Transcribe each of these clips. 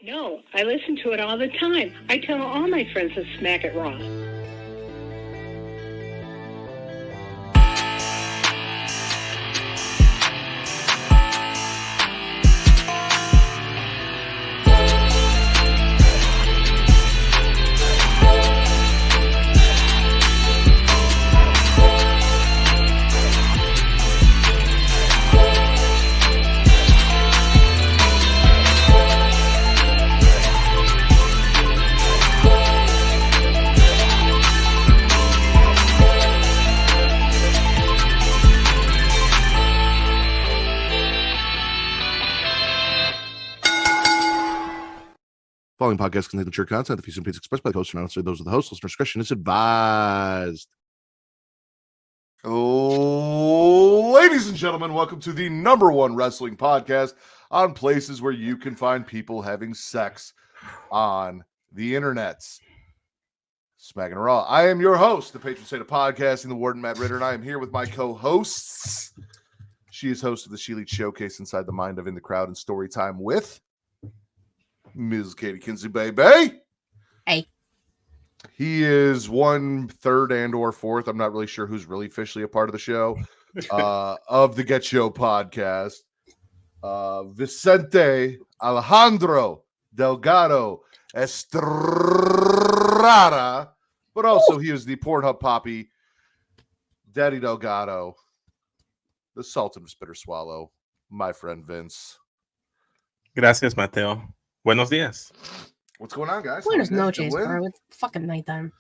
No, I listen to it all the time. I tell all my friends to Smack It Raw. Following podcast contains mature content. The views and opinions expressed by the host are not necessarily those of the host. Listener discretion is advised. Oh, ladies and gentlemen, welcome to the #1 wrestling podcast on places where you can find people having sex on the internets. Smackin' It Raw. I am your host, the patron saint of podcasting, the warden Matt Ritter, and I am here with my co-hosts. She is host of the She Leads Showcase Inside the Mind of In the Crowd and Storytime with Ms. Katie Kinsey, baby. Hey. He is 1/3 and or 4th. I'm not really sure who's really officially a part of the show. Of the Get Show podcast. Vicente Alejandro Delgado Estrada. But also he is the Pornhub Poppy, Daddy Delgado, the Sultan of Spitter Swallow, my friend Vince. Gracias, Mateo. Buenos días. What's going on, guys? Buenos noches, bro. It's fucking nighttime.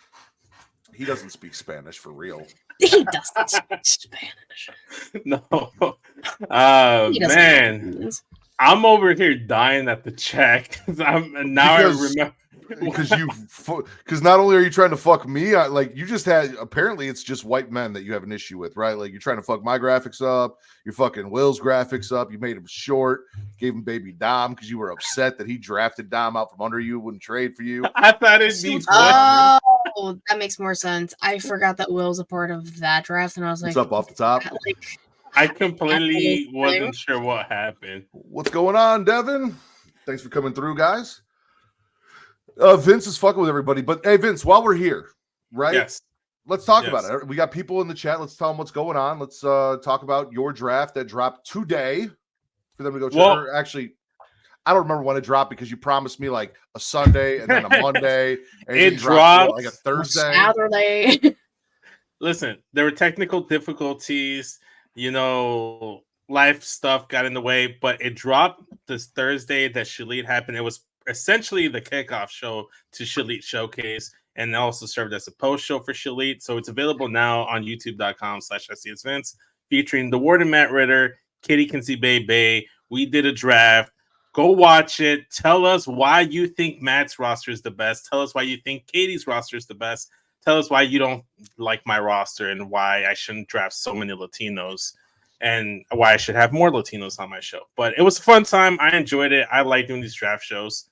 He doesn't speak Spanish for real. He doesn't speak Spanish. No. Man. I'm over here dying at the check. I remember. Because not only are you trying to fuck me, you just had, apparently it's just white men that you have an issue with, right? Like, you're trying to fuck my graphics up, you're fucking Will's graphics up, you made him short, gave him baby Dom because you were upset that he drafted Dom out from under you, wouldn't trade for you. I thought it'd be Oh, that makes more sense. I forgot that Will's a part of that draft, and I was like, what's up off the top? I completely wasn't sure what happened. What's going on, Devin? Thanks for coming through, guys. Vince is fucking with everybody, but hey, Vince, while we're here, right? Yes. Let's talk about it. We got people in the chat. Let's tell them what's going on. Let's talk about your draft that dropped today for them to go check. Well, actually, I don't remember when it dropped because you promised me like a Sunday and then a Monday. And it dropped like a Thursday. Saturday. Listen, there were technical difficulties. Life stuff got in the way, but it dropped this Thursday that Shalit happened. It was essentially the kickoff show to Shalit Showcase, and also served as a post show for Shalit. So it's available now on youtube.com/SCSVince, featuring the Warden Matt Ritter, Kitty Kinsey Bay. We did a draft. Go watch it. Tell us why you think Matt's roster is the best. Tell us why you think Katie's roster is the best. Tell us why you don't like my roster and why I shouldn't draft so many Latinos and why I should have more Latinos on my show. But it was a fun time. I enjoyed it. I like doing these draft shows.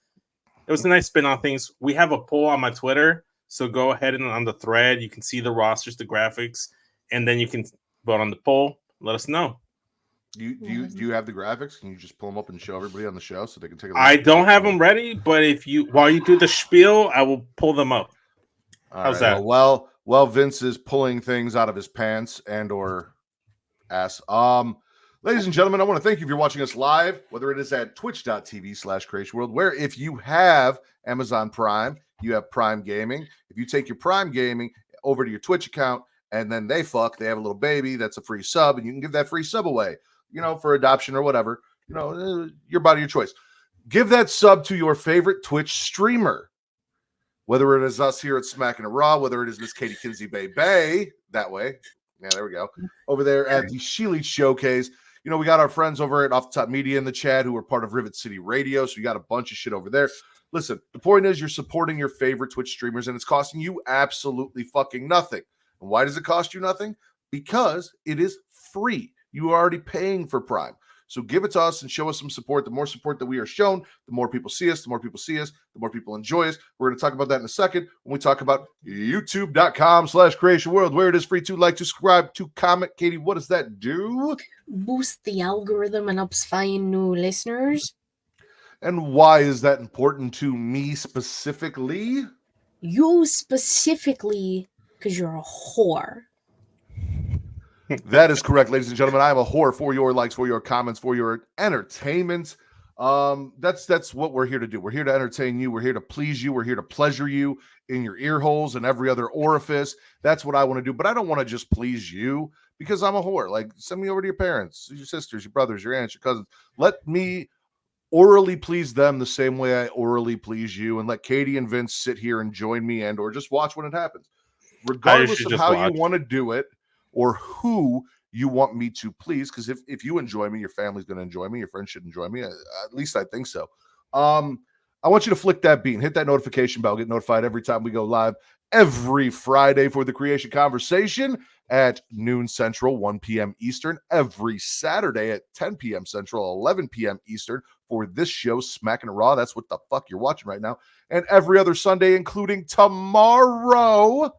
It was a nice spin on things. We have a poll on my Twitter, so go ahead and on the thread, you can see the rosters, the graphics, and then you can vote on the poll. Let us know. Do you have the graphics? Can you just pull them up and show everybody on the show so they can take a look? I don't have them ready, but while you do the spiel, I will pull them up. How's that? Well, Vince is pulling things out of his pants and or ass. Ladies and gentlemen, I want to thank you if you're watching us live, whether it is at twitch.tv/Creatia World, where if you have Amazon Prime, you have Prime Gaming. If you take your Prime Gaming over to your Twitch account and then they have a little baby, that's a free sub, and you can give that free sub away, for adoption or whatever, your body, your choice. Give that sub to your favorite Twitch streamer, whether it is us here at Smackin' It Raw, whether it is Miss Katie Kinsey Bay, that way. Yeah, there we go. Over there at the She Leads Showcase. We got our friends over at Off the Top Media in the chat who are part of Rivet City Radio, so you got a bunch of shit over there. Listen, the point is you're supporting your favorite Twitch streamers, and it's costing you absolutely fucking nothing. And why does it cost you nothing? Because it is free. You are already paying for Prime. So give it to us and show us some support. The more support that we are shown, the more people see us, the more people enjoy us. We're going to talk about that in a second when we talk about youtube.com/Creatia World, where it is free to like, to subscribe, to comment. Katie, what does that do? Boost the algorithm and helps find new listeners. And why is that important to me specifically? You specifically, because you're a whore. That is correct, ladies and gentlemen. I am a whore for your likes, for your comments, for your entertainment. That's what we're here to do. We're here to entertain you. We're here to please you. We're here to pleasure you in your ear holes and every other orifice. That's what I want to do. But I don't want to just please you because I'm a whore. Like, send me over to your parents, your sisters, your brothers, your aunts, your cousins. Let me orally please them the same way I orally please you, and let Katie and Vince sit here and join me and or just watch when it happens. Regardless of how you want to do it or who you want me to please, because if you enjoy me, your family's going to enjoy me, your friends should enjoy me. At least I think so. I want you to flick that bean, hit that notification bell, get notified every time we go live every Friday for the Creatia Conversation at noon Central, 1 p.m. Eastern, every Saturday at 10 p.m. Central, 11 p.m. Eastern for this show, Smackin It Raw. That's what the fuck you're watching right now. And every other Sunday, including tomorrow,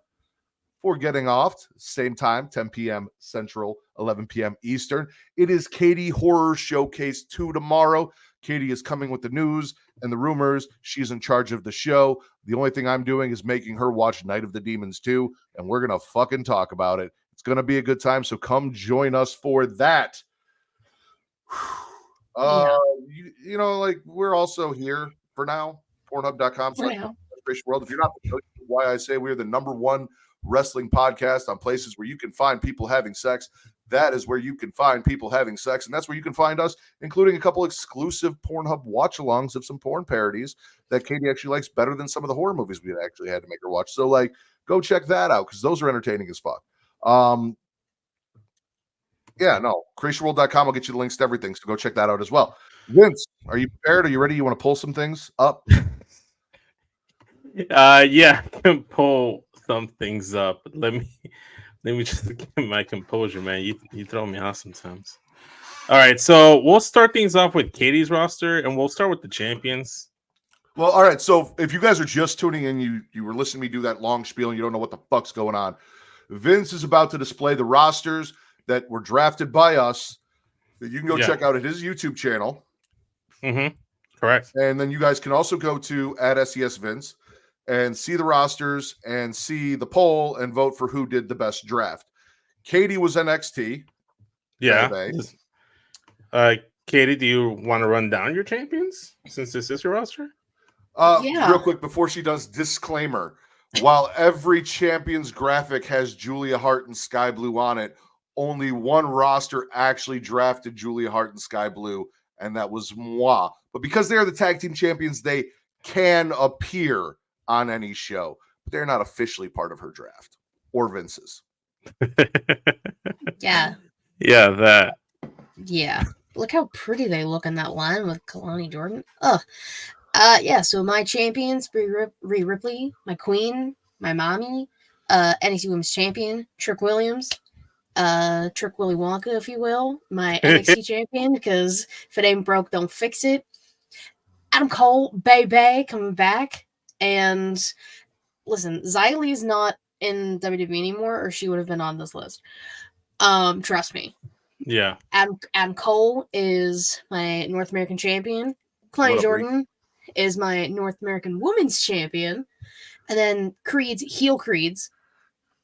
for Getting Off, same time, 10 p.m. Central, 11 p.m. Eastern. It is Katie Horror Showcase 2 tomorrow. Katie is coming with the news and the rumors. She's in charge of the show. The only thing I'm doing is making her watch Night of the Demons 2, and we're going to fucking talk about it. It's going to be a good time, so come join us for that. You know, like, we're also here for now, Pornhub.com. World. If you're not familiar with why I say we're the number one wrestling podcast on places where you can find people having sex, that is where you can find people having sex, and that's where you can find us, including a couple exclusive Pornhub watch-alongs of some porn parodies that Katie actually likes better than some of the horror movies we actually had to make her watch. So, like, go check that out because those are entertaining as fuck. CreatiaWorld.com will get you the links to everything, so go check that out as well. Vince, are you prepared? Are you ready? You want to pull some things up? Yeah, I can pull some things up. Let me just get my composure, man. You throw me off sometimes. All right, so we'll start things off with Katie's roster, and we'll start with the champions. Well, all right. So if you guys are just tuning in, you were listening to me do that long spiel, and you don't know what the fuck's going on. Vince is about to display the rosters that were drafted by us that you can go check out at his YouTube channel. Mm-hmm. Correct. And then you guys can also go to @SESVince and see the rosters and see the poll and vote for who did the best draft. Katie was NXT. Yeah. Katie, do you want to run down your champions since this is your roster? Real quick, before she does, disclaimer. While every champion's graphic has Julia Hart and Sky Blue on it, only one roster actually drafted Julia Hart and Sky Blue, and that was moi. But because they are the tag team champions, they can appear on any show, but they're not officially part of her draft or Vince's. Yeah. Yeah, that. Yeah. Look how pretty they look in that line with Kalani Jordan. Yeah, so my champions, Rhea Ripley, my queen, my mommy, NXT Women's Champion, Trick Williams, Trick Willy Wonka, if you will, my NXT champion, because if it ain't broke, don't fix it. Adam Cole, Bay coming back. And listen, Xylee's not in WWE anymore, or she would have been on this list. Trust me. Yeah. Adam Cole is my North American champion. Kalani Jordan is my North American Women's Champion. And then heel creeds,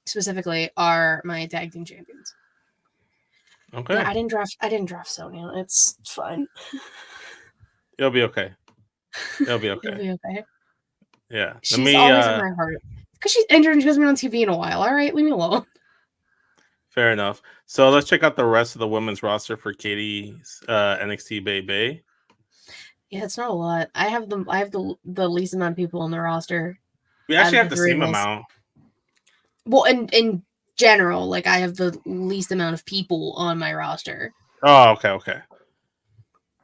specifically, are my tag team champions. Okay. Yeah, I didn't draft Sonya. It's fine. It'll be okay. It'll be okay. It'll be okay. Yeah. She's always in my heart. Because she's injured and she hasn't been on TV in a while. All right, leave me alone. Fair enough. So let's check out the rest of the women's roster for Katie's NXT Bay. Yeah, it's not a lot. I have the least amount of people on the roster. We actually have the same amount. Well, in general, like, I have the least amount of people on my roster. Oh, okay.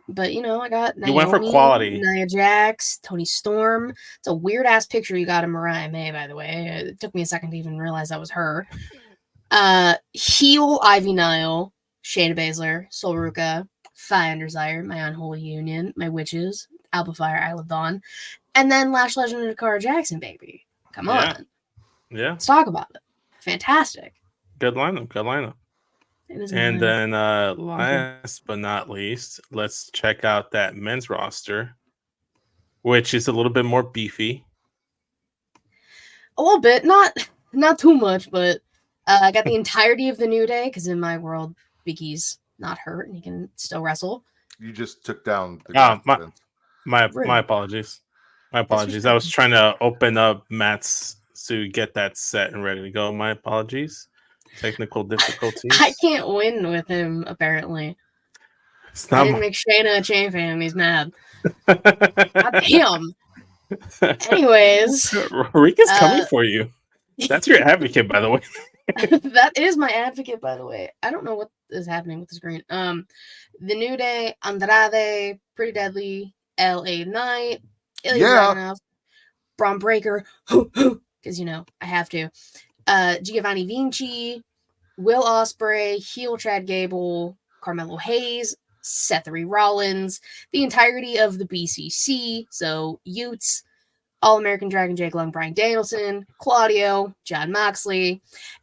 But, you know, I got Naomi, you went for quality. Nia Jax, Toni Storm. It's a weird-ass picture you got of Mariah May, by the way. It took me a second to even realize that was her. Heel Ivy Nile, Shayna Baszler, Sol Ruka, Fire and Desire, my Unholy Union, my Witches, Alba Fire, Isle of Dawn, and then Lash Legend of Dakara Jackson, baby. Come on. Yeah. Let's talk about it. Fantastic. Good lineup. And then last but not least, let's check out that men's roster. which is a little bit more beefy. A little bit, not too much, but I got the entirety of the New Day because in my world, Big E's not hurt and he can still wrestle. You just took down the my Rude. apologies. My apologies. I was trying to open up Matt's to get that set and ready to go. My apologies. Technical difficulties. I can't win with him, apparently. I didn't make Shayna a champion. He's mad. God damn. Anyways. Rika's coming for you. That's your advocate, by the way. That is my advocate, by the way. I don't know what is happening with the screen. The New Day, Andrade, Pretty Deadly, LA Knight, Ilya Dragunov, Braun Breaker, because, I have to. Giovanni Vinci, Will Ospreay, heel Chad Gable, Carmelo Hayes, Seth Rollins, the entirety of the BCC, so Utes, All-American Dragon Jake Long, Bryan Danielson, Claudio, John Moxley,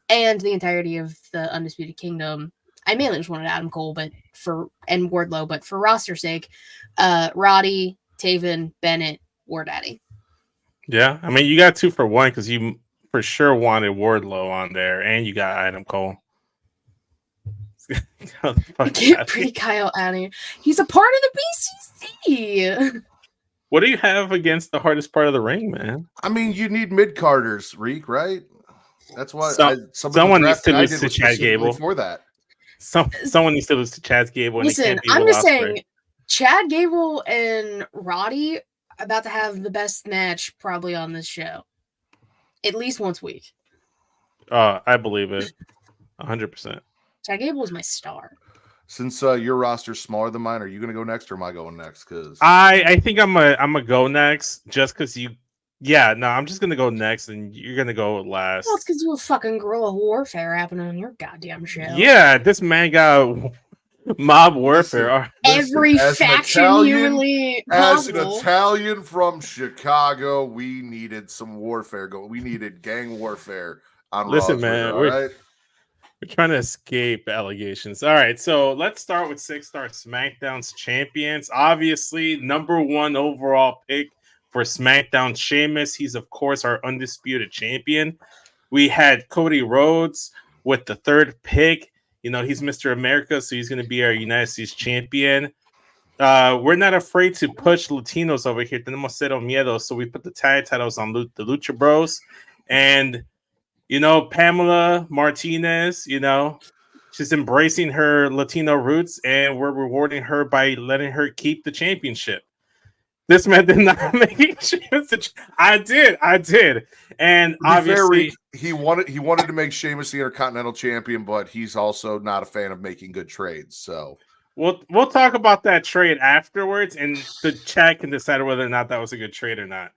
and the entirety of the Undisputed Kingdom. I mainly just wanted Adam Cole, and Wardlow, but for roster's sake, Roddy, Taven, Bennett, War Daddy. Yeah, I mean, you got 2 for 1 because you for sure wanted Wardlow on there, and you got Adam Cole. Get Pretty Kyle out of here. He's a part of the BCC. What do you have against the hardest part of the ring, man? I mean, you need mid-carders, Reek, right? That's why someone needs to lose to Chad Gable. For that. Someone needs to lose to Chad Gable. Listen, I'm just saying, Chad Gable and Roddy about to have the best match probably on this show. At least once a week. I believe it. 100%. Chad Gable is my star. Since your roster's smaller than mine, are you going to go next or am I going next? Because I think I'm gonna go next just because you. Yeah, no, I'm just gonna go next, and you're gonna go last. Well, it's because you have fucking guerrilla warfare happening on your goddamn show. Yeah, this man got mob warfare. Every faction nearly possible. As an Italian from Chicago, we needed some warfare. We needed gang warfare on Listen, Raw's man, all right? We're trying to escape allegations. All right, so let's start with 6-star SmackDown's champions. Obviously, number 1 overall pick for SmackDown, Sheamus. He's, of course, our undisputed champion. We had Cody Rhodes with the 3rd pick. He's Mr. America, so he's going to be our United States champion. We're not afraid to push Latinos over here. Tenemos cero miedo. So we put the tag titles on the Lucha Bros. And Pamela Martinez, she's embracing her Latino roots, and we're rewarding her by letting her keep the championship. This man did not make Sheamus. I did. And obviously, he wanted to make Sheamus the Intercontinental Champion, but he's also not a fan of making good trades. So we'll talk about that trade afterwards, and the chat can decide whether or not that was a good trade or not.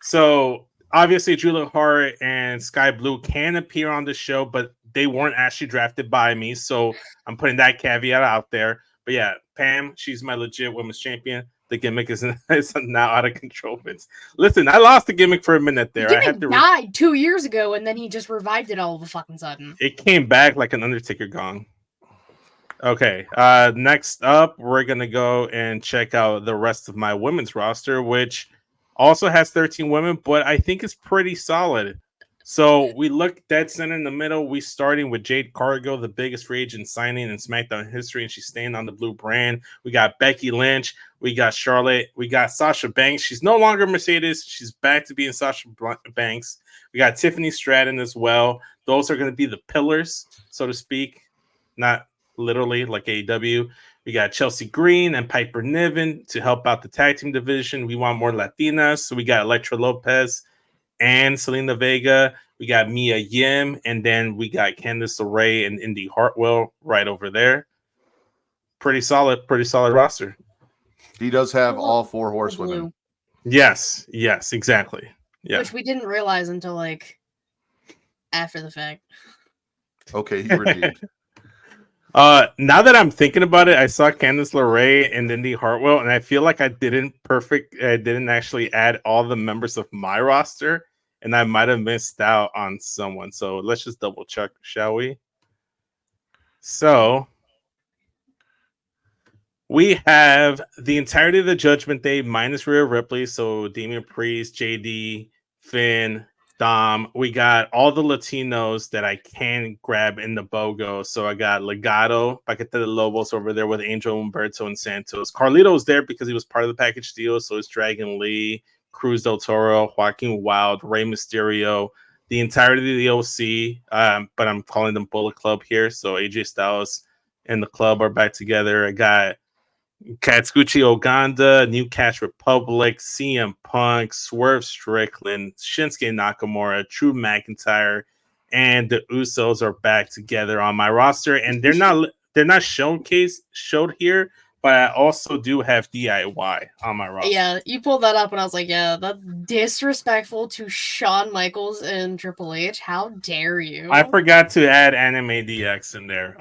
So obviously, Julia Hart and Sky Blue can appear on the show, but they weren't actually drafted by me. So I'm putting that caveat out there. But yeah, Pam, she's my legit women's champion. The gimmick is now out of control. Vince. Listen, I lost the gimmick for a minute there. The gimmick died 2 years ago, and then he just revived it all of a fucking sudden. It came back like an Undertaker gong. Okay, next up, we're going to go and check out the rest of my women's roster, which also has 13 women, but I think it's pretty solid. So we look dead center in the middle. We starting with Jade Cargill, the biggest free agent signing in SmackDown history, and she's staying on the blue brand. We got Becky Lynch. We got Charlotte. We got Sasha Banks. She's no longer Mercedes. She's back to being Sasha Banks. We got Tiffany Stratton as well. Those are going to be the pillars, so to speak, not literally like AEW. We got Chelsea Green and Piper Niven to help out the tag team division. We want more Latinas, so we got Elektra Lopez and Selena Vega. We got Mia Yim, and then we got Candice LeRae and Indy Hartwell right over there. Pretty solid roster. He does have all 4 horsewomen. Yes, exactly. Yeah. Which we didn't realize until after the fact. Okay, he redeemed. Now that I'm thinking about it, I saw Candice LeRae and Indy Hartwell, and I feel like I didn't actually add all the members of my roster, and I might have missed out on someone. So let's just double check, shall we? So We have the entirety of the Judgment Day minus Rhea Ripley. So Damian Priest, JD, Finn, Dom. We got all the Latinos that I can grab in the BOGO. So I got Legado, Paquete de Lobos over there with Angel Humberto and Santos. Carlito's there because he was part of the package deal. So it's Dragon Lee, Cruz del Toro, Joaquin Wild, Rey Mysterio, the entirety of the OC. But I'm calling them Bullet Club here. So AJ Styles and the club are back together. I got Katsuchi Oganda, New Cash Republic, CM Punk, Swerve Strickland, Shinsuke Nakamura, Drew McIntyre, and the Usos are back together on my roster. And they're not showed here, but I also do have DIY on my roster. Yeah, you pulled that up, and I was like, yeah, that's disrespectful to Shawn Michaels and Triple H. How dare you? I forgot to add Anime DX in there.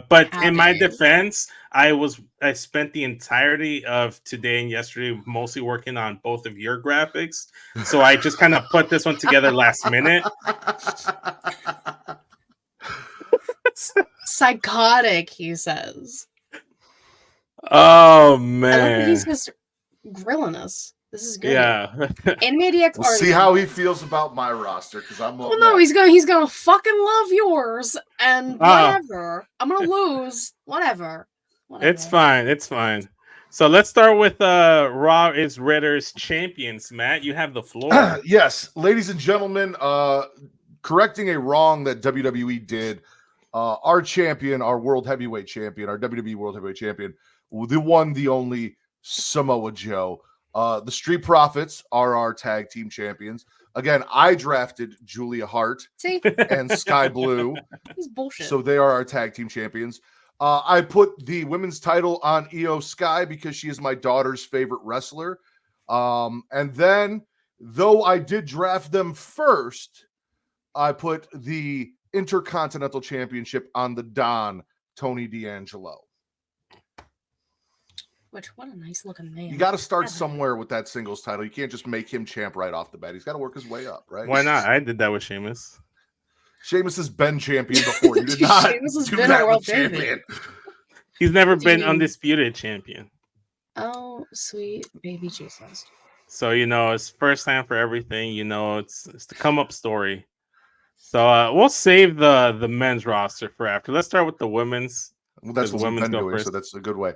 But in my defense, I spent the entirety of today and yesterday mostly working on both of your graphics. So I just kind of put this one together last minute. Psychotic, he says. Oh man, I love that he's just grilling us. This is good. Yeah. Anime DX. We'll see how he feels about my roster because I'm. Well, no, he's gonna fucking love yours and whatever. I'm gonna lose. Whatever. It's fine. So let's start with Raw is Ritter's champions. Matt, you have the floor. Yes, ladies and gentlemen, correcting a wrong that WWE did. Our champion, our world heavyweight champion, our WWE world heavyweight champion, the one, the only Samoa Joe. The Street Profits are our tag team champions. Again, I drafted Julia Hart and Sky Blue. He's bullshit. So they are our tag team champions. I put the women's title on Io Sky because she is my daughter's favorite wrestler. And then, though I did draft them first, I put the Intercontinental Championship on the Don, Tony D'Angelo. What a nice looking man. You got to start somewhere with that singles title. You can't just make him champ right off the bat. He's got to work his way up, right? Why not? I did that with Sheamus. Sheamus has been champion before. You did not. Sheamus has been a world champion. He's never been undisputed champion. Oh, sweet baby Jesus. So, it's first time for everything. It's the come up story. So we'll save the men's roster for after. Let's start with the women's. Well, that's what we've been doing, so that's a good way.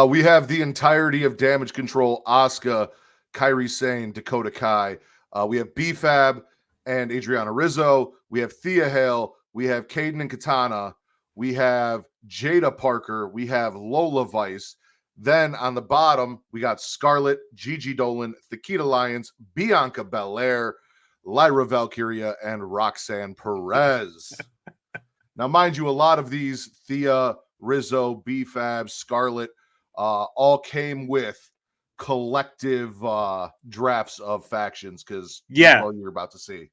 We have the entirety of Damage Control, Asuka, Kairi Sane, Dakota Kai. We have B-Fab and Adriana Rizzo. We have Thea Hale. We have Kaden and Katana. We have Jada Parker. We have Lola Vice. Then on the bottom, we got Scarlett, Gigi Dolan, Nikita Lyons, Bianca Belair, Lyra Valkyria, and Roxanne Perez. Now, mind you, a lot of these, Thea, Rizzo, B-Fab, Scarlett, all came with collective drafts of factions because all you're about to see.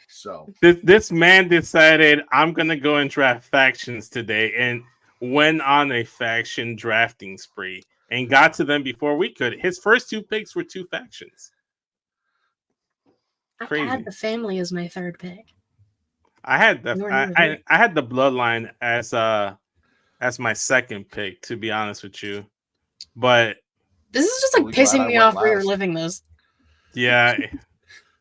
So this man decided I'm gonna go and draft factions today and went on a faction drafting spree and got to them before we could. His first two picks were two factions. Crazy. I had the family as my third pick. I had the I had the bloodline as my second pick, to be honest with you. But this is just like pissing me off reliving this. Yeah.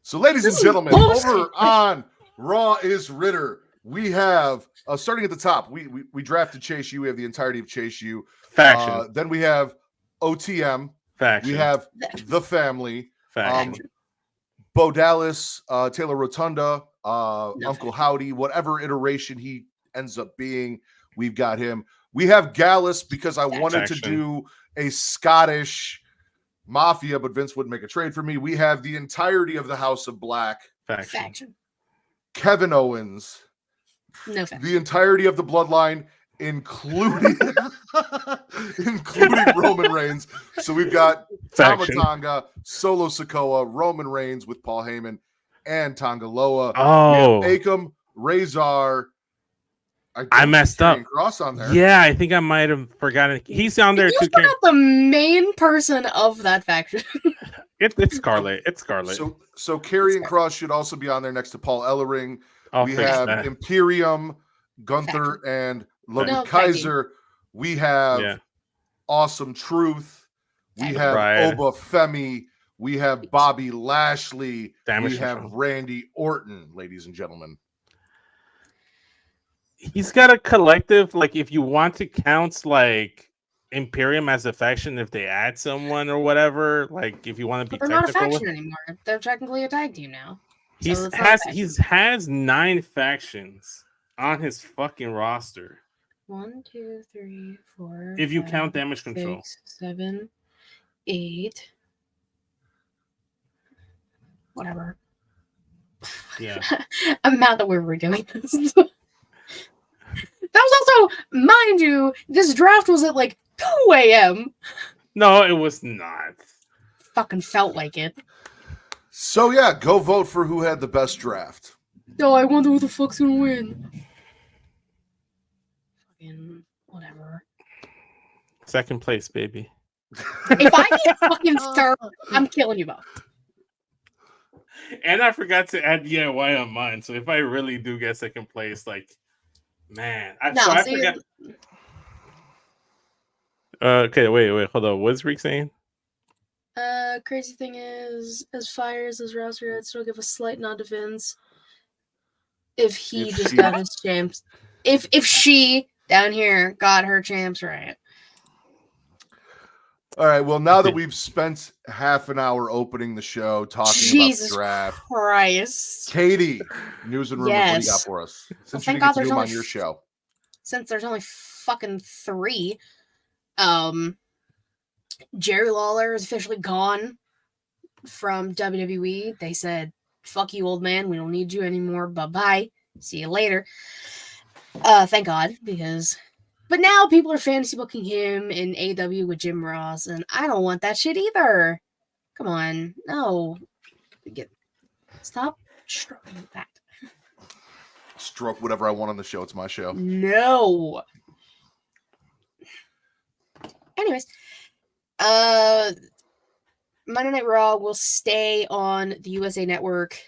So, ladies and gentlemen, over on Raw is Ritter, we have starting at the top. We drafted Chase U. We have the entirety of Chase U. Faction. Then we have OTM. Faction. We have the family. Faction. Bo Dallas, Taylor Rotunda, Uncle Howdy, whatever iteration he ends up being, we've got him. We have Gallus because I wanted to do a Scottish Mafia, but Vince wouldn't make a trade for me. We have the entirety of the House of Black. Faction. Kevin Owens. No faction. The entirety of the Bloodline, including Roman Reigns. So we've got Tama Tonga, Solo Sikoa, Roman Reigns with Paul Heyman, and Tonga Loa. Oh, Akam, Razor. I messed up. Cross on there. Yeah, I think I might have forgotten. He's on there too. You forgot the main person of that faction. It's Scarlett. It's Scarlett. So Karrion Kross should also be on there next to Paul Ellering. We have Imperium, Gunther, and Logan Kaiser. We have Awesome Truth. We have Right. Oba Femi. We have Bobby Lashley. Damage we have control. Randy Orton, ladies and gentlemen. He's got a collective. Like, if you want to count like Imperium as a faction, if they add someone or whatever, like if you want to be But they're not a technical, faction anymore. They're technically a tag team now. So he's it's not a faction. has 9 factions on his fucking roster. 1, 2, 3, 4. If you 5, count damage control. 6, 7, 8. Whatever. Yeah. I'm mad that we were doing this. That was also, mind you, this draft was at like 2 a.m. No, it was not. Fucking felt like it. So yeah, go vote for who had the best draft. Oh, I wonder who the fuck's gonna win. Fucking whatever. Second place, baby. If I get fucking third, I'm killing you both. And I forgot to add DIY on mine. So if I really do get second place, like, man, I forgot. Okay, wait, hold on. What's Rick saying? Crazy thing is, as fires as roster, I'd still give a slight nod to Vince if he If just she- got his champs. If she down here got her champs right. All right. Well, now that we've spent half an hour opening the show talking Jesus about the draft, Christ! Katie, news and rumors. What do you got Yes. for us? Since Well, you thank didn't God get to there's do them on only your show. Since there's only fucking 3, Jerry Lawler is officially gone from WWE. They said, "Fuck you, old man. We don't need you anymore. Bye bye. See you later." Thank God, because. But now people are fantasy booking him in AEW with Jim Ross, and I don't want that shit either. Come on, no. Stop stroking that. Stroke whatever I want on the show. It's my show. No. Anyways, Monday Night Raw will stay on the USA Network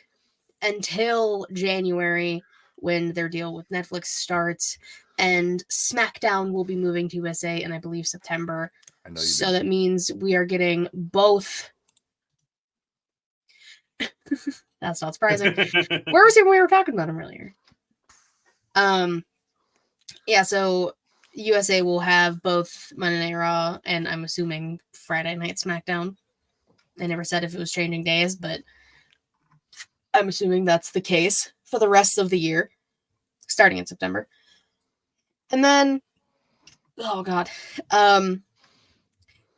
until January when their deal with Netflix starts, and SmackDown will be moving to USA in, I believe, September. I know you So did. that means we are getting both. That's not surprising. Where was it when we were talking about him earlier? Yeah, so USA will have both Monday Night Raw and I'm assuming Friday Night SmackDown. They never said if it was changing days, but I'm assuming that's the case for the rest of the year, starting in September. And then, oh god,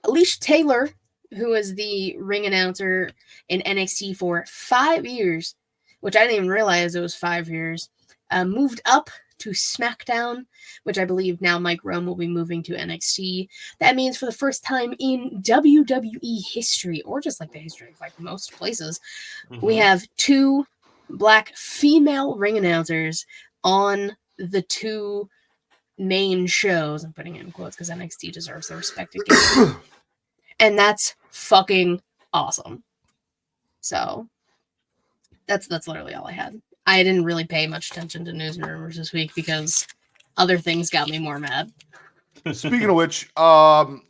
Alicia Taylor, who was the ring announcer in NXT for 5 years, which I didn't even realize it was 5 years, moved up to SmackDown, which I believe now Mike Rome will be moving to NXT. That means for the first time in WWE history, or just like the history of like most places, we have 2 black female ring announcers on the 2 main shows. I'm putting it in quotes because NXT deserves the respect it gets. And that's fucking awesome. So that's literally all I had. I didn't really pay much attention to news and rumors this week because other things got me more mad. Speaking of which,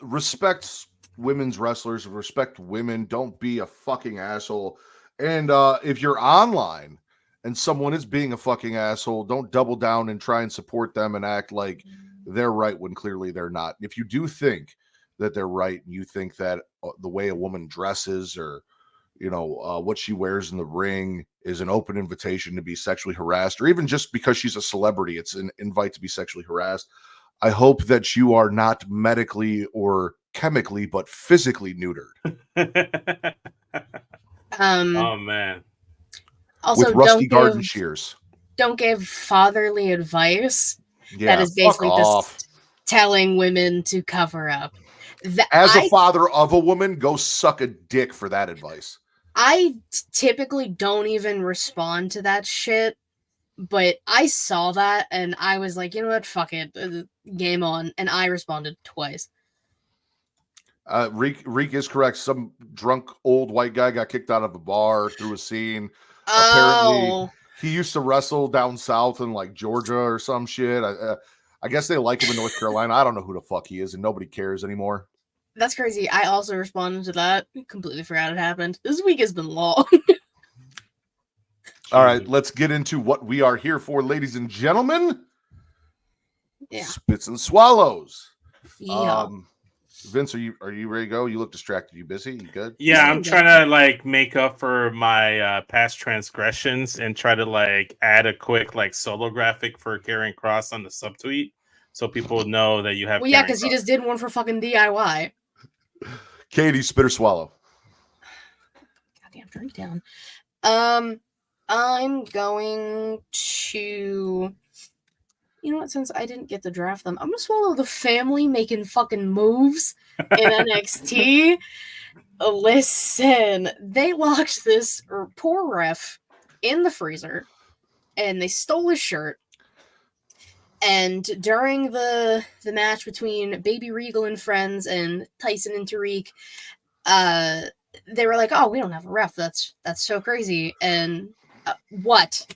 respect women's wrestlers, respect women. Don't be a fucking asshole. And if you're online and someone is being a fucking asshole, don't double down and try and support them and act like they're right when clearly they're not. If you do think that they're right and you think that the way a woman dresses or what she wears in the ring is an open invitation to be sexually harassed, or even just because she's a celebrity, it's an invite to be sexually harassed. I hope that you are not medically or chemically, but physically neutered. Oh man. Also, with rusty garden shears. Don't give fatherly advice. Yeah, that is basically fuck off. just telling women to cover up. As a father of a woman, go suck a dick for that advice. I typically don't even respond to that shit, but I saw that and I was like, you know what, fuck it, game on, and I responded twice. Reek is correct. Some drunk old white guy got kicked out of a bar through a scene. Oh. Apparently, he used to wrestle down south in like Georgia or some shit. I guess they like him in North Carolina. I don't know who the fuck he is, and nobody cares anymore. That's crazy. I also responded to that. Completely forgot it happened. This week has been long. All right, let's get into what we are here for, ladies and gentlemen. Yeah. Spits and swallows. Yeah. Vince, are you ready to go? You look distracted. You busy? You good? Yeah, I'm trying to like make up for my past transgressions and try to like add a quick like solo graphic for Karrion Kross on the subtweet so people know that you have. Well, yeah, because he just did one for fucking DIY. Katie, spit or swallow? Goddamn, drink down. I'm going to. You know what? Since I didn't get to draft them, I'm gonna swallow the family making fucking moves in NXT. Listen, they locked this poor ref in the freezer, and they stole his shirt. And during the match between Baby Regal and friends and Tyson and Tariq, they were like, "Oh, we don't have a ref. That's so crazy." And what?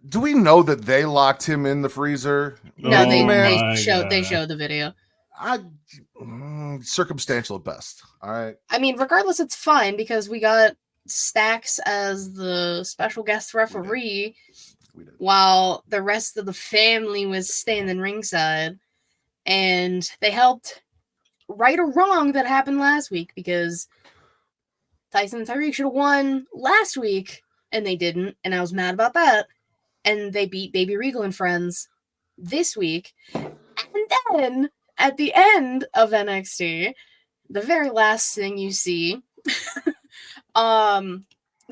Do we know that they locked him in the freezer? No, they showed the video. Circumstantial at best. All right. I mean, regardless, it's fine because we got Stacks as the special guest referee, while the rest of the family was standing ringside, and they helped right a wrong that happened last week because Tyson and Tyreek should have won last week. And they didn't, and I was mad about that. And they beat Baby Regal and friends this week. And then, at the end of NXT, the very last thing you see,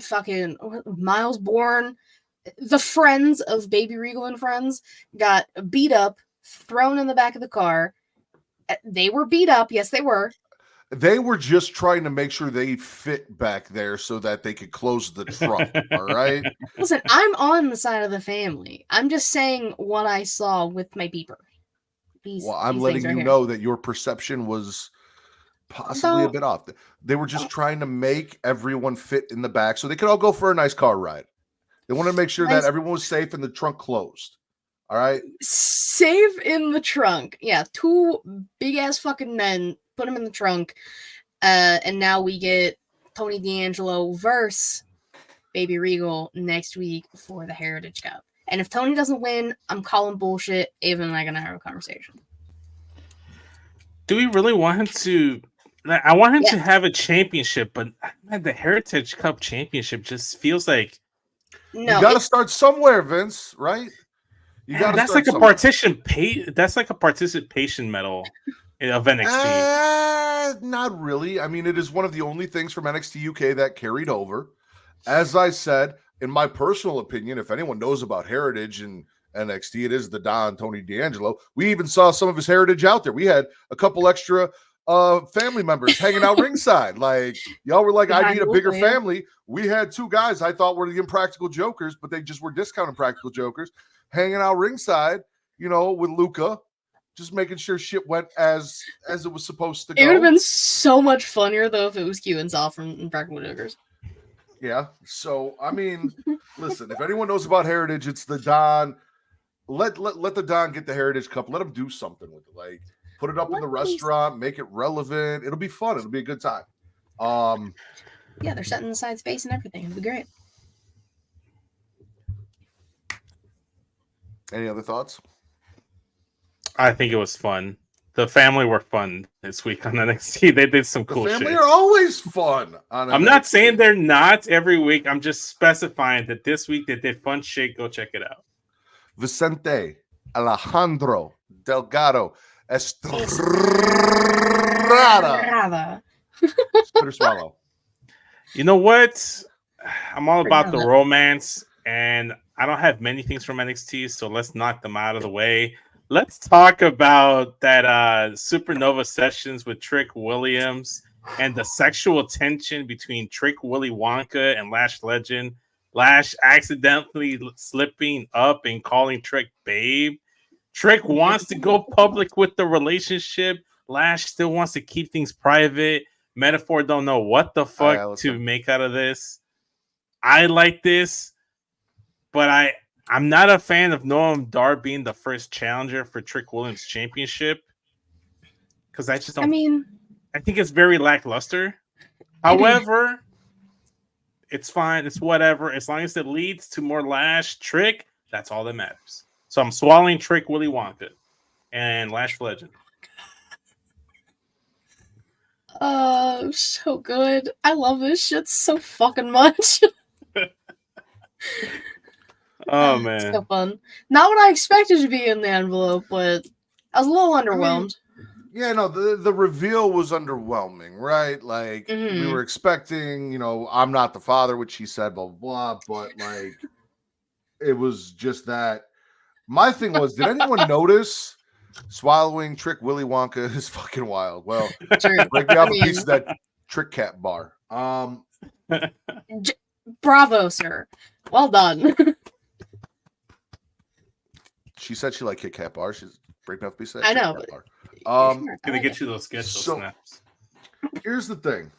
fucking Miles Bourne, the friends of Baby Regal and friends got beat up, thrown in the back of the car. They were beat up. Yes, they were. They were just trying to make sure they fit back there so that they could close the trunk. All right. Listen, I'm on the side of the family. I'm just saying what I saw with my beeper. I'm letting you know that your perception was possibly a bit off. They were just trying to make everyone fit in the back so they could all go for a nice car ride. They wanted to make sure that everyone was safe and the trunk closed. All right. Safe in the trunk. Yeah, two big ass fucking men. Put him in the trunk, and now we get Tony D'Angelo versus Baby Regal next week for the Heritage Cup. And if Tony doesn't win, I'm calling bullshit. Ava and I are gonna have a conversation. Do we really want him to? I want him to have a championship, but man, the Heritage Cup championship just feels like you got to start somewhere, Vince. Right? That's like a participation medal of NXT. Not really. I mean, it is one of the only things from NXT UK that carried over. As I said, in my personal opinion, if anyone knows about heritage in NXT, it is the Don Tony D'Angelo. We even saw some of his heritage out there. We had a couple extra family members hanging out ringside. Like, y'all were like, I need a bigger family. We had two guys I thought were the Impractical Jokers, but they just were discounted Practical Jokers hanging out ringside, you know, with Luca. Just making sure shit went as it was supposed to go. It would have been so much funnier, though, if it was Q and Sal from Practical Jokers. Yeah. So, I mean, listen, if anyone knows about Heritage, it's the Don. Let the Don get the Heritage Cup. Let him do something with it. Like, put it up in the restaurant, make it relevant. It'll be fun. It'll be a good time. Yeah, they're setting aside space and everything. It'll be great. Any other thoughts? I think it was fun. The family were fun this week on NXT. They did some cool shit. The family are always fun on NXT. I'm not saying they're not every week. I'm just specifying that this week they did fun shit. Go check it out. Vicente Alejandro Delgado Estrada. Spit or swallow. You know what? I'm all about the romance, and I don't have many things from NXT, so let's knock them out of the way. Let's talk about that Supernova sessions with Trick Williams and the sexual tension between Trick Willy Wonka and Lash Legend. Lash accidentally slipping up and calling Trick babe. Trick wants to go public with the relationship. Lash still wants to keep things private. Metaphor don't know what the fuck to make out of this. I like this, but I'm not a fan of Noam Dar being the first challenger for Trick Williams Championship because I just don't. I mean, I think it's very lackluster. However, it's fine. It's whatever. As long as it leads to more Lash Trick, that's all that matters. So I'm swallowing Trick Willy Wonka and Lash Legend. So good. I love this shit so fucking much. Oh It's man. so fun. Not what I expected to be in the envelope, but I was a little underwhelmed. Yeah, no, the reveal was underwhelming, right? Like we were expecting, you know, I'm not the father, which he said, blah blah blah, but like it was just that. My thing was, did anyone notice swallowing Trick Willy Wonka is fucking wild? Well, True. break me off a piece of that Trick Cat bar. Bravo, sir. Well done. She said she liked Kit Kat bar. She's breaking off a piece of that I Kit know, Kat but bar. Gonna get you those sketch snaps. Here's the thing.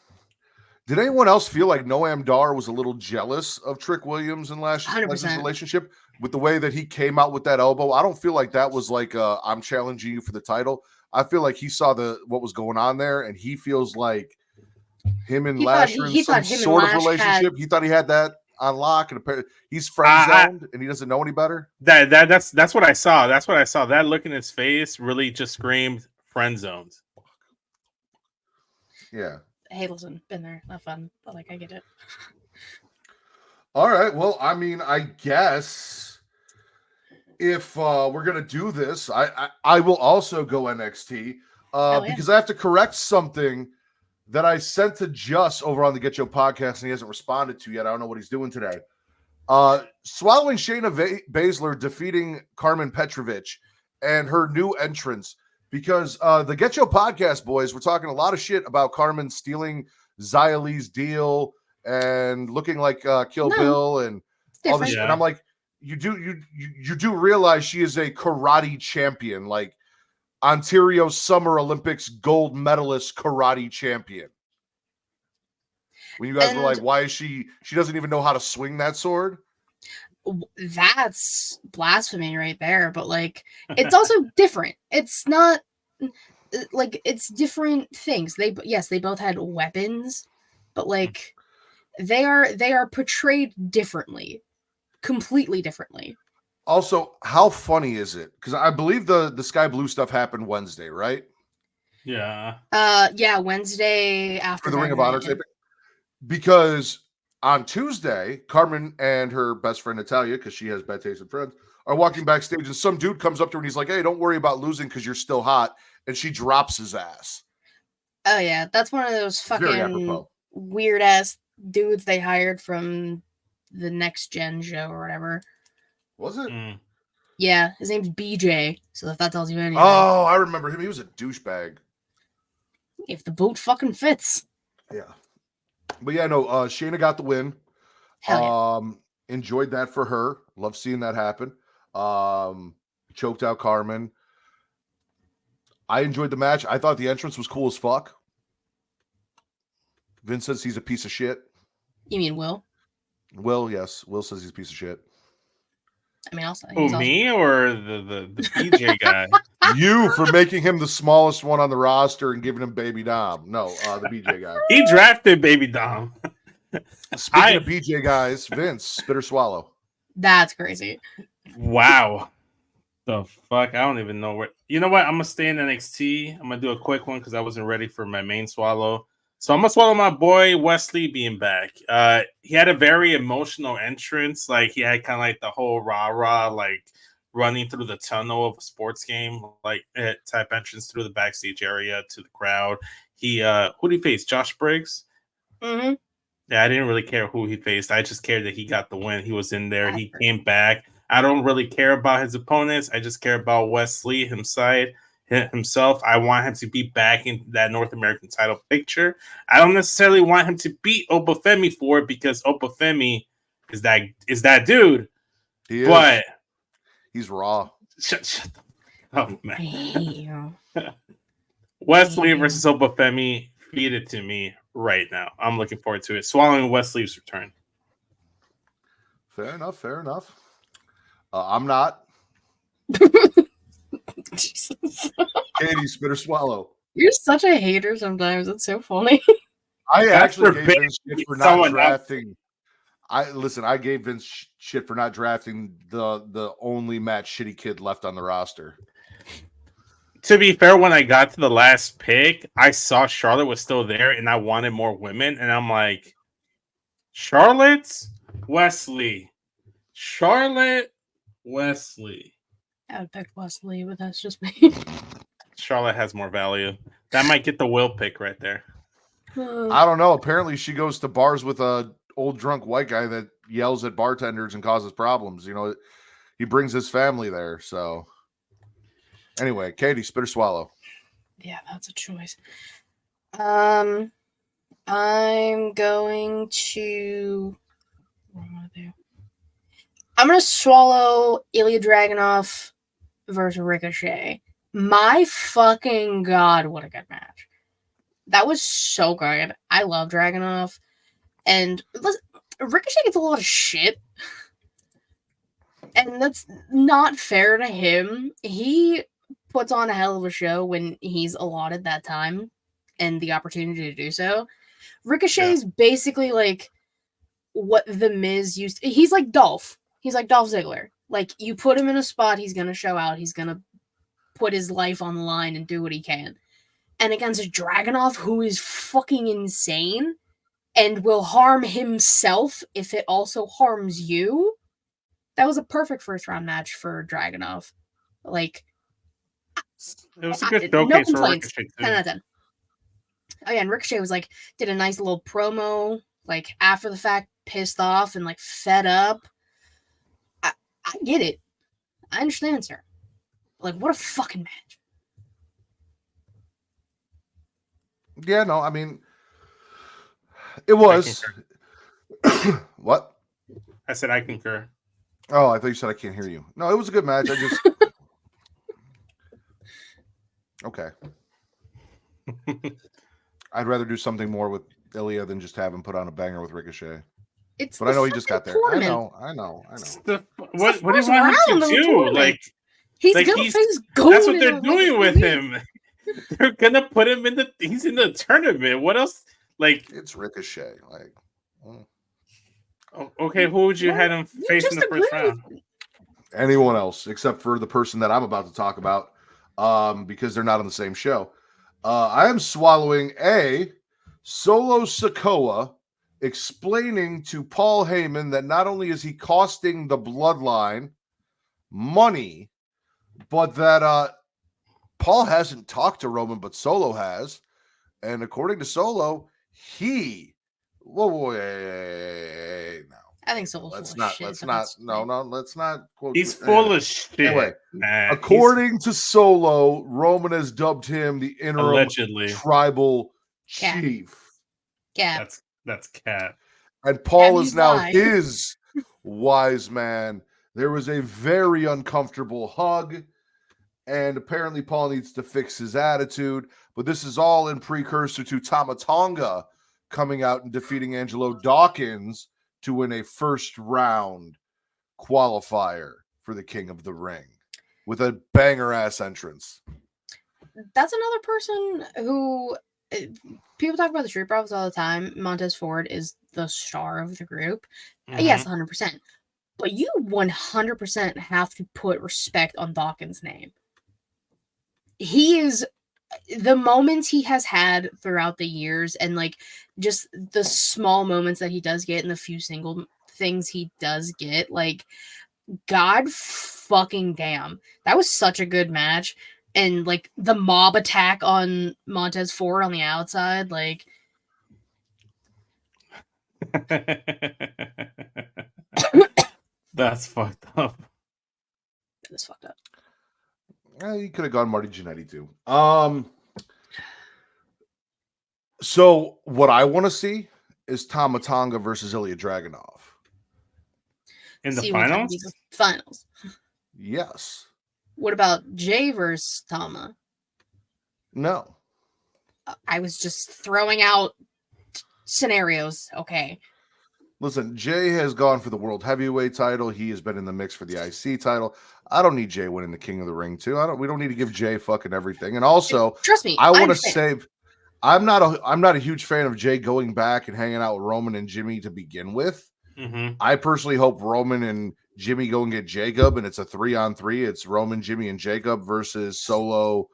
Did anyone else feel like Noam Dar was a little jealous of Trick Williams and Lash Legend's 100%. relationship with the way that he came out with that elbow? I don't feel like that was like I'm challenging you for the title. I feel like he saw what was going on there, and he feels like him and Lash are in some sort of relationship. He thought he had that on lock, and apparently he's friend zoned, and he doesn't know any better. That's what I saw. That's what I saw. That look in his face really just screamed friend zoned. Yeah. Hey, listen, been there, not fun, but like I get it. All right. Well, I mean, I guess if we're gonna do this, I will also go NXT because I have to correct something that I sent to Just over on the Get Yo podcast and he hasn't responded to yet. I don't know what he's doing today. Swallowing Shayna Baszler defeating Carmen Petrovich and her new entrance. Because the Get Yo podcast boys were talking a lot of shit about Carmen stealing Xia Li's deal and looking like Kill Bill and all this. Yeah. And I'm like, you do realize she is a karate champion, like Ontario Summer Olympics gold medalist karate champion. When you guys were like, why is she doesn't even know how to swing that sword? That's blasphemy right there, but like it's also different. It's not like it's different things. They both had weapons, but like they are portrayed differently, completely differently. Also, how funny is it? Because I believe the Sky Blue stuff happened Wednesday, right? Yeah. Yeah, Wednesday after for the Ring of Honor taping. Because on Tuesday, Carmen and her best friend Natalia, because she has bad taste in friends, are walking backstage, and some dude comes up to her and he's like, "Hey, don't worry about losing because you're still hot," and she drops his ass. Oh yeah, that's one of those fucking weird ass dudes they hired from the Next Gen show or whatever. Was it? Yeah, his name's BJ. So if that tells you anything. Oh, I remember him. He was a douchebag. If the boot fucking fits. Yeah. But yeah, no, Shayna got the win. Hell yeah. Enjoyed that for her. Love seeing that happen. Choked out Carmen. I enjoyed the match. I thought the entrance was cool as fuck. Vince says he's a piece of shit. You mean Will? Will, yes. Will says he's a piece of shit. I mean, also me or the BJ guy? You for making him the smallest one on the roster and giving him Baby Dom. No, the BJ guy. He drafted Baby Dom. Speaking of BJ guys, Vince, spit or swallow. That's crazy. Wow. The fuck? I don't even know where. You know what? I'm gonna stay in NXT. I'm gonna do a quick one because I wasn't ready for my main swallow. So I'm gonna swallow my boy Wesley being back. He had a very emotional entrance. Like he had kind of like the whole rah-rah, like running through the tunnel of a sports game, like type entrance through the backstage area to the crowd. He who did he face? Josh Briggs. Mm-hmm. Yeah, I didn't really care who he faced. I just cared that he got the win. He was in there. He came back. I don't really care about his opponents. I just care about Wesley himself. I want him to be back in that North American title picture. I don't necessarily want him to beat Obafemi for it because Obafemi is that dude. He is. But he's raw. Shut oh man. Wesley versus Obafemi. Feed it to me right now. I'm looking forward to it. Swallowing Wesley's return. Fair enough. I'm not. Jesus. Katie, spit or swallow. You're such a hater sometimes. It's so funny. I That's actually gave forbidden. Vince shit for not Someone drafting. I gave Vince shit for not drafting the only Matt shitty kid left on the roster. To be fair, when I got to the last pick, I saw Charlotte was still there, and I wanted more women, and I'm like, Charlotte, Wesley, Charlotte, Wesley. I would pick Wesley, but that's just me. Charlotte has more value. That might get the will pick right there. I don't know. Apparently, she goes to bars with a old drunk white guy that yells at bartenders and causes problems. You know, he brings his family there. So, anyway, Katie, spit or swallow. Yeah, that's a choice. I'm going to. What am I gonna do? I'm gonna swallow Ilya Dragunov versus Ricochet. My fucking god, what a good match! That was so good. I love Dragunov, and listen, Ricochet gets a lot of shit, and that's not fair to him. He puts on a hell of a show when he's allotted that time and the opportunity to do so. Ricochet is basically like what the Miz used to, he's like Dolph. He's like Dolph Ziggler. Like, you put him in a spot, he's gonna show out. He's gonna put his life on the line and do what he can. And against Dragunov, who is fucking insane and will harm himself if it also harms you, that was a perfect first round match for Dragunov. Like, It was a good no showcase for complaints. Ricochet, 10 out too. of 10. Oh yeah, and Ricochet was like, did a nice little promo, like after the fact, pissed off and like fed up. I get it. I understand, sir. Like, what a fucking match. Yeah, no, I mean, it was. What? I said I concur. Oh, I thought you said I can't hear you. No, it was a good match. I just. Okay. I'd rather do something more with Ilya than just have him put on a banger with Ricochet. But I know he just got there. Tournament. I know. What do you want him to do? Like, he's like gonna he's- face Gold. that's what they're doing with him. They're gonna put him in he's in the tournament. What else? Like, It's Ricochet. Like, okay, who would you had him face in the first round? anyone else except for the person that I'm about to talk about, because they're not on the same show. I am swallowing a Solo Sikoa explaining to Paul Heyman that not only is he costing the bloodline money, but that Paul hasn't talked to Roman, but Solo has. And according to Solo, he no. I think Solo's Let's full of not. shit, Let's but not. that's No, fine. no. Let's not quote. He's full of shit. Anyway, man. according to Solo, Roman has dubbed him the He's interim allegedly tribal Cat. chief, Cap. that's cat. and Paul Cat is now lie. his wise man. There was a very uncomfortable hug, and apparently Paul needs to fix his attitude. But this is all in precursor to Tama Tonga coming out and defeating Angelo Dawkins to win a first round qualifier for the King of the Ring with a banger ass entrance. That's another person who people talk about the Street Profits all the time. Montez Ford is the star of the group. Yes, 100%. But you 100% have to put respect on Dawkins' name. He is the moments he has had throughout the years, and like just the small moments that he does get and the few single things he does get, like, god fucking damn, that was such a good match. And like the mob attack on Montez Ford on the outside, like, that's fucked up. it was fucked up. You could have gone Marty Jannetty too. So what I want to see is Tama Tonga versus Ilya Dragunov. In the See what finals? happens in the finals. Yes. What about Jay versus Tama? No. I was just throwing out scenarios. Okay. Listen, Jay has gone for the world heavyweight title. He has been in the mix for the IC title. I don't need Jay winning the King of the Ring too. We don't need to give Jay fucking everything. And also, Trust me, I want to understand. save. I'm not a huge fan of Jay going back and hanging out with Roman and Jimmy to begin with. Mm-hmm. I personally hope Roman and Jimmy go and get Jacob, and it's a 3-on-3. It's Roman, Jimmy, and Jacob versus Solo,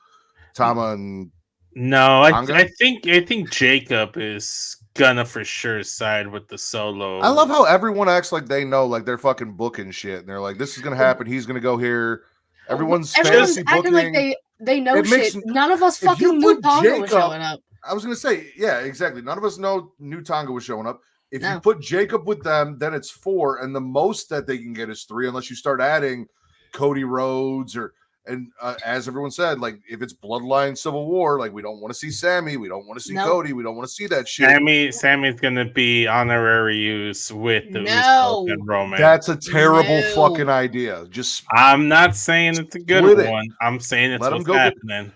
Tama, and No, Tonga? I think Jacob is gonna for sure side with the Solo. I love how everyone acts like they know, like they're fucking booking shit, and they're like, "This is gonna happen. He's gonna go here." Everyone's fantasy acting booking. like they know It makes- shit. None of us if you fucking knew put Tonga was Jacob- showing up. I was gonna say, yeah, exactly. None of us know New Tonga was showing up. If No. you put Jacob with them, then it's 4, and the most that they can get is 3, unless you start adding Cody Rhodes and as everyone said, like if it's Bloodline Civil War, like we don't want to see Sammy, we don't want to see No. Cody, we don't want to see that shit. Sammy's gonna be honorary use with the No. Usos and Roman. That's a terrible No. fucking idea. Just I'm not saying it's a good Split it. one. I'm saying it's Let 'em what's go get- happening.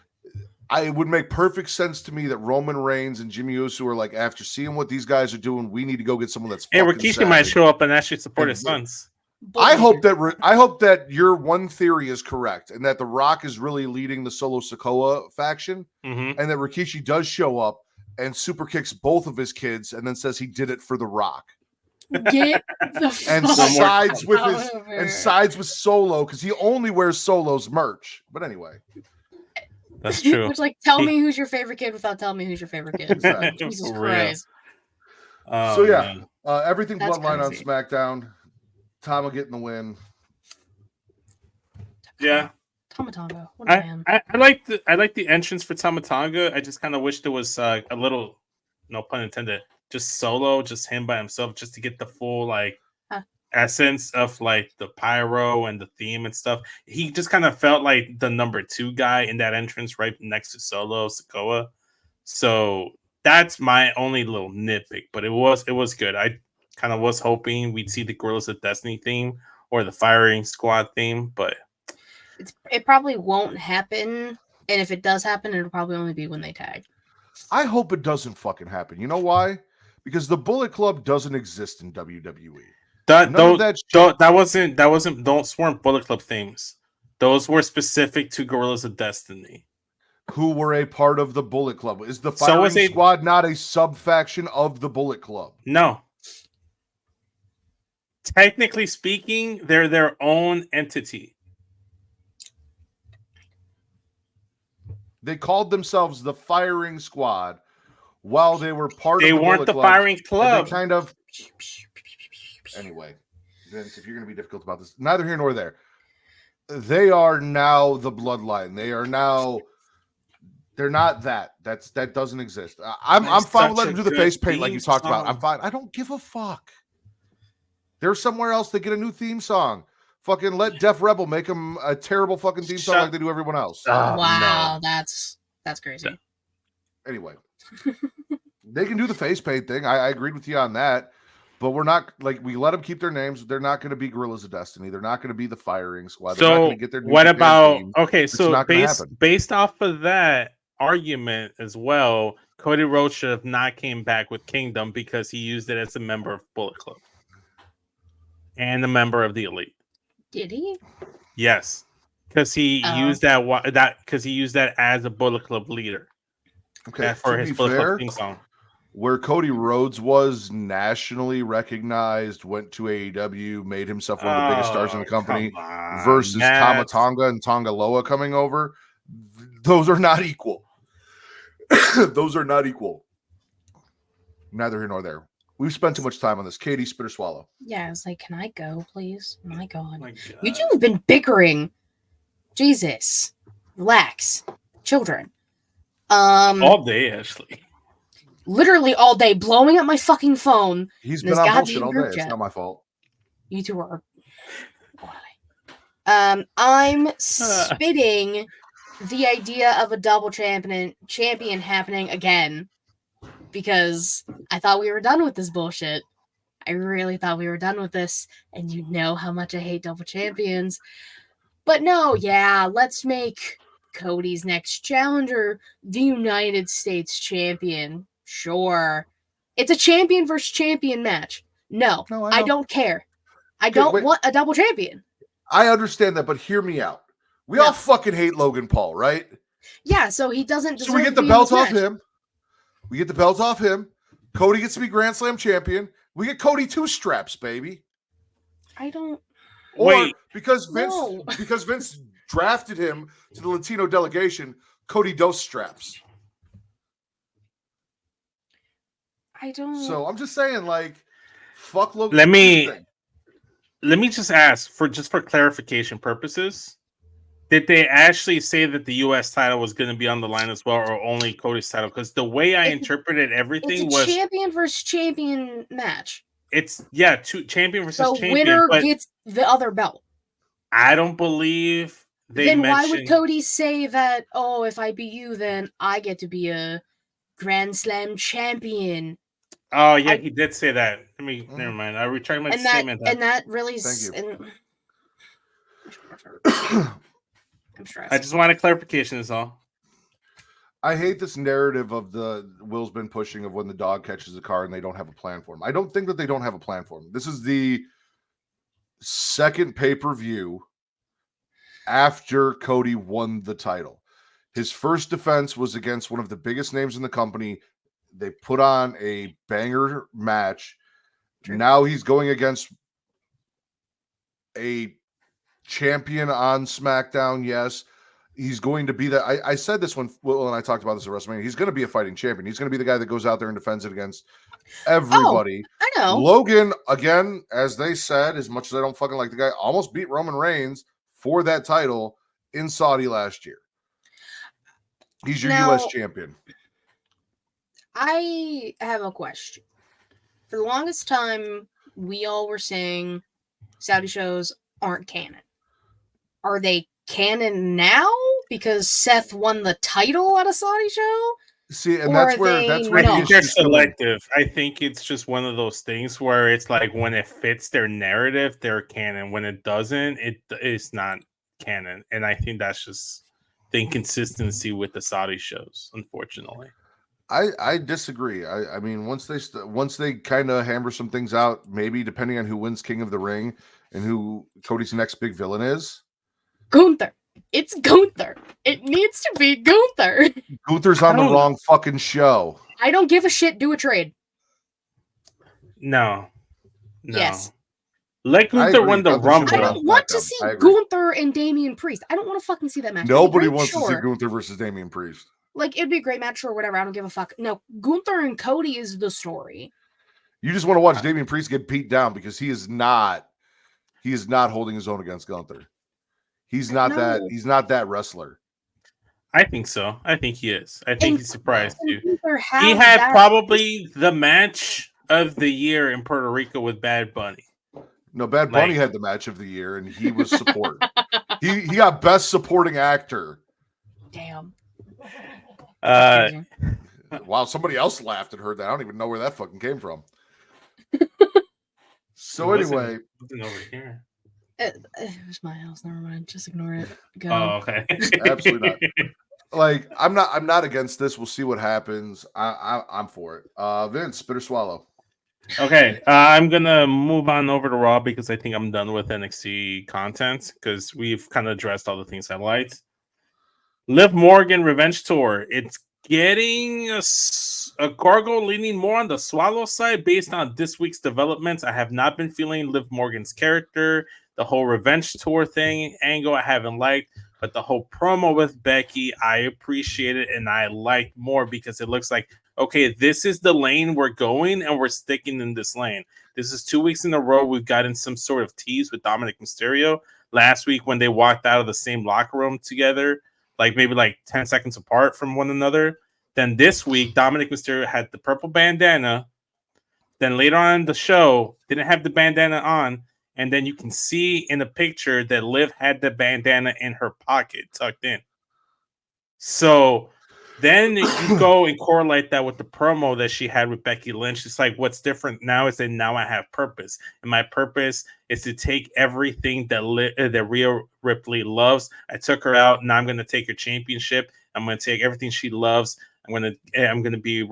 it would make perfect sense to me that Roman Reigns and Jimmy Uso are like, after seeing what these guys are doing, we need to go get someone that's Hey, fucking Rikishi might savvy. show up and actually support his Yeah. sons. I hope that your one theory is correct, and that The Rock is really leading the Solo Sikoa faction, Mm-hmm. and that Rikishi does show up and super kicks both of his kids, and then says he did it for The Rock, Get the and fuck sides with out his of here. and sides with Solo because he only wears Solo's merch. But anyway, That's true. Which, like, tell me who's your favorite kid without telling me who's your favorite kid. Exactly. Jesus For real. Christ. Oh, so yeah, man. everything That's Bloodline crazy. on SmackDown. Tama getting the win. Yeah. Tomatongo. What a man. I like the entrance for Tamatanga. I just kind of wish there was a little, no pun intended, just solo, just him by himself, just to get the full like essence of like the pyro and the theme and stuff. He just kind of felt like the number 2 guy in that entrance right next to Solo Sikoa. So that's my only little nitpick, but it was good. I kind of was hoping we'd see the Gorillas of Destiny theme or the Firing Squad theme, but It probably won't happen. And if it does happen, it'll probably only be when they tag. I hope it doesn't fucking happen. You know why? Because the Bullet Club doesn't exist in WWE. That wasn't those weren't Bullet Club themes. Those were specific to Gorillas of Destiny, who were a part of the Bullet Club. Is the Firing Squad not a sub-faction of the Bullet Club? No. Technically speaking, they're their own entity. They called themselves the Firing Squad while they were part They of the weren't Bullet the Club, Firing Club. They kind of. Anyway, Vince, if you're going to be difficult about this, neither here nor there. They are now the Bloodline. They are now. They're not that. That doesn't exist. I'm fine with letting them do the face paint like you talked about. I'm fine. I don't give a fuck. They're somewhere else. They get a new theme song. Fucking let Def Rebel make them a terrible fucking theme song like they do everyone else. Wow, that's crazy. Anyway, they can do the face paint thing. I agreed with you on that. But we're not like we let them keep their names. They're not going to be Gorillas of Destiny. They're not going to be the Firing Squad. They're not So going to get their what about theme. okay? It's So not gonna happen. based off of that argument as well, Cody Rhodes should have not came back with Kingdom because he used it as a member of Bullet Club and a member of the Elite. Did he? Yes, because he used that as a Bullet Club leader. Okay, for to his be Bullet Club fair, theme song. where Cody Rhodes was nationally recognized, went to AEW, made himself one of the biggest stars in the company, versus Tama and Tonga Loa coming over. Those are not equal. Those are not equal. Neither here nor there. We've spent too much time on this. Katie, spit or swallow. Yeah, I was like, can I go, please? My God. My You God. two have been bickering. Jesus. Relax. Children. All day, Ashley. Literally all day, blowing up my fucking phone. He's This been on goddamn bullshit all group day. It's chat. not my fault. You two are. I'm spitting the idea of a double champion happening again because I thought we were done with this bullshit. I really thought we were done with this, and you know how much I hate double champions. But no, yeah, let's make Cody's next challenger the United States champion. Sure. It's a champion versus champion match. No, No, I I know. don't care. I Okay, don't wait. want a double champion. I understand that, but hear me out. We all No. fucking hate Logan Paul, right? Yeah, so he doesn't So we deserve get to the be in this belt off match. him. We get the belt off him. Cody gets to be Grand Slam champion. We get Cody 2 straps, baby. I don't. Or Wait. because No. Vince drafted him to the Latino delegation, Cody Dos straps. I don't. So I'm just saying, like, fuck Logan. Let Here's the me thing. just ask for clarification purposes. Did they actually say that the U.S. title was going to be on the line as well, or only Cody's title? Because the way I interpreted It's everything a was, champion versus champion match. two champion versus So champion. winner But gets the other belt. I don't believe they Then mentioned. why would Cody say that? Oh, if I beat you, then I get to be a Grand Slam champion. Oh yeah, he did say that. Never mind. I retract my And statement. that really. Thank you. I'm stressed. I just want a clarification. Is all. I hate this narrative of the Will's been pushing of when the dog catches a car and they don't have a plan for him. I don't think that they don't have a plan for him. This is the second pay-per-view after Cody won the title. His first defense was against one of the biggest names in the company. They put on a banger match. True. Now he's going against a champion on SmackDown. Yes, he's going to be that. I said this when Will and I talked about this at WrestleMania. He's going to be a fighting champion. He's going to be the guy that goes out there and defends it against everybody. I know. Logan, again, as they said, as much as I don't fucking like the guy, almost beat Roman Reigns for that title in Saudi last year. He's your Now, U.S. champion. I have a question. For the longest time, we all were saying Saudi shows aren't canon. Are they canon now because Seth won the title at a Saudi show? See, and Or that's are where they that's where I the not? think they're issues come in. selective. I think it's just one of those things where it's like when it fits their narrative, they're canon. When it doesn't, it's not canon. And I think that's just the inconsistency with the Saudi shows, unfortunately. I disagree. I mean, once they kind of hammer some things out, maybe depending on who wins King of the Ring and who Cody's next big villain is. Gunther. It's Gunther. It needs to be Gunther. Gunther's on the wrong fucking show. I don't give a shit. Do a trade. No. Yes. Let Gunther agree. win the Gunther should I be Rumble. on don't want to SmackDown. see I agree. Gunther and Damian Priest. I don't want to fucking see that match. Nobody It'd be wants great, to see sure. Gunther versus Damian Priest. Like, it'd be a great match or whatever. I don't give a fuck. No, Gunther and Cody is the story. You just want to watch Damian Priest get beat down because he is not holding his own against Gunther. He's not that wrestler. I think so. I think he is. I think he surprised you. Gunther He has had that- probably the match of the year in Puerto Rico with Bad Bunny. No, Bad Bunny had the match of the year, and he was support. he got best supporting actor. Damn. Wow, somebody else laughed and heard that. I don't even know where that fucking came from. So anyway, Listen over here. It was my house. Never mind. Just ignore it. Go. Oh, okay. Absolutely not. Like, I'm not against this. We'll see what happens. I'm for it. Vince, spit or swallow. Okay, I'm gonna move on over to Raw because I think I'm done with NXT content because we've kind of addressed all the things I liked. Liv Morgan Revenge Tour. It's getting a Gargo leaning more on the Swallow side based on this week's developments. I have not been feeling Liv Morgan's character. The whole Revenge Tour thing angle I haven't liked, but the whole promo with Becky I appreciate it and I like more because it looks like, okay, this is the lane we're going and we're sticking in this lane. This is 2 weeks in a row we've gotten some sort of tease with Dominic Mysterio. Last week when they walked out of the same locker room together, maybe 10 seconds apart from one another. Then this week, Dominic Mysterio had the purple bandana. Then later on in the show, didn't have the bandana on. And then you can see in the picture that Liv had the bandana in her pocket, tucked in. So then you go and correlate that with the promo that she had with Becky Lynch. It's like, what's different now is that now I have purpose. And my purpose is to take everything that Rhea Ripley loves. I took her out. Now I'm going to take her championship. I'm going to take everything she loves. I'm going to be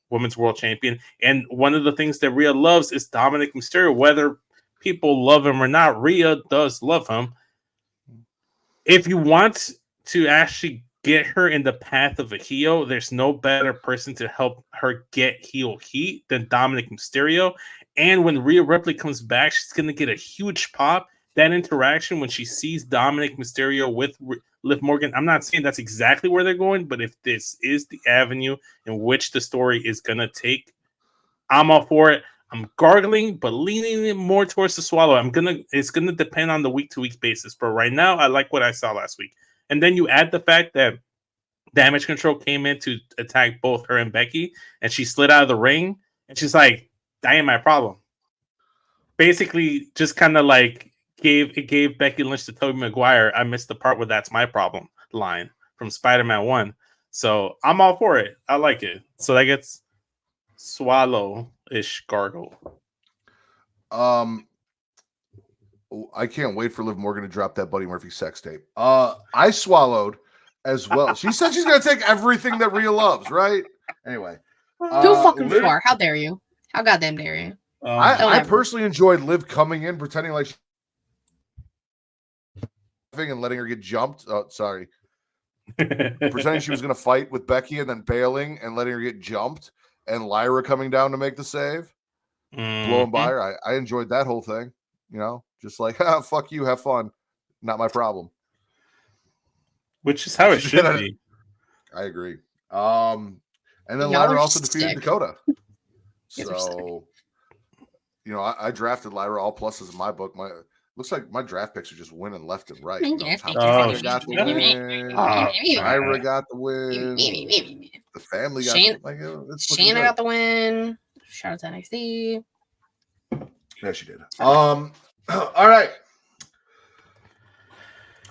Women's World Champion. And one of the things that Rhea loves is Dominic Mysterio. Whether people love him or not, Rhea does love him. If you want to actually get her in the path of a heel, there's no better person to help her get heel heat than Dominic Mysterio. And when Rhea Ripley comes back, she's going to get a huge pop. That interaction when she sees Dominic Mysterio with Liv Morgan, I'm not saying that's exactly where they're going, but if this is the avenue in which the story is going to take, I'm all for it. I'm gargling, but leaning more towards the swallow. It's gonna depend on the week-to-week basis. But right now, I like what I saw last week. And then you add the fact that Damage Control came in to attack both her and Becky, and she slid out of the ring, and she's like, "That ain't my problem." Basically, just kind of like gave Becky Lynch to Tobey Maguire. I missed the part where "That's my problem" line from Spider-Man 1. So I'm all for it. I like it. So that gets swallow-ish gargle. I can't wait for Liv Morgan to drop that Buddy Murphy sex tape. I swallowed as well. She said she's gonna take everything that Rhea loves, right? Anyway, Go fucking far. How dare you? How goddamn dare you? I personally enjoyed Liv coming in, pretending like and letting her get jumped. Oh, sorry. Pretending she was gonna fight with Becky and then bailing and letting her get jumped, and Lyra coming down to make the save, blowing by her. I enjoyed that whole thing. You know, just like, fuck you, have fun. Not my problem. Which is how it should be. I agree. And then Lyra also defeated Dakota. So, you know, I drafted Lyra all pluses in my book. Looks like my draft picks are just winning left and right. You know, Lyra got the win. Lyra got the win. The family got Shayna got the win. Shout out to NXT. Yeah, she did. All right.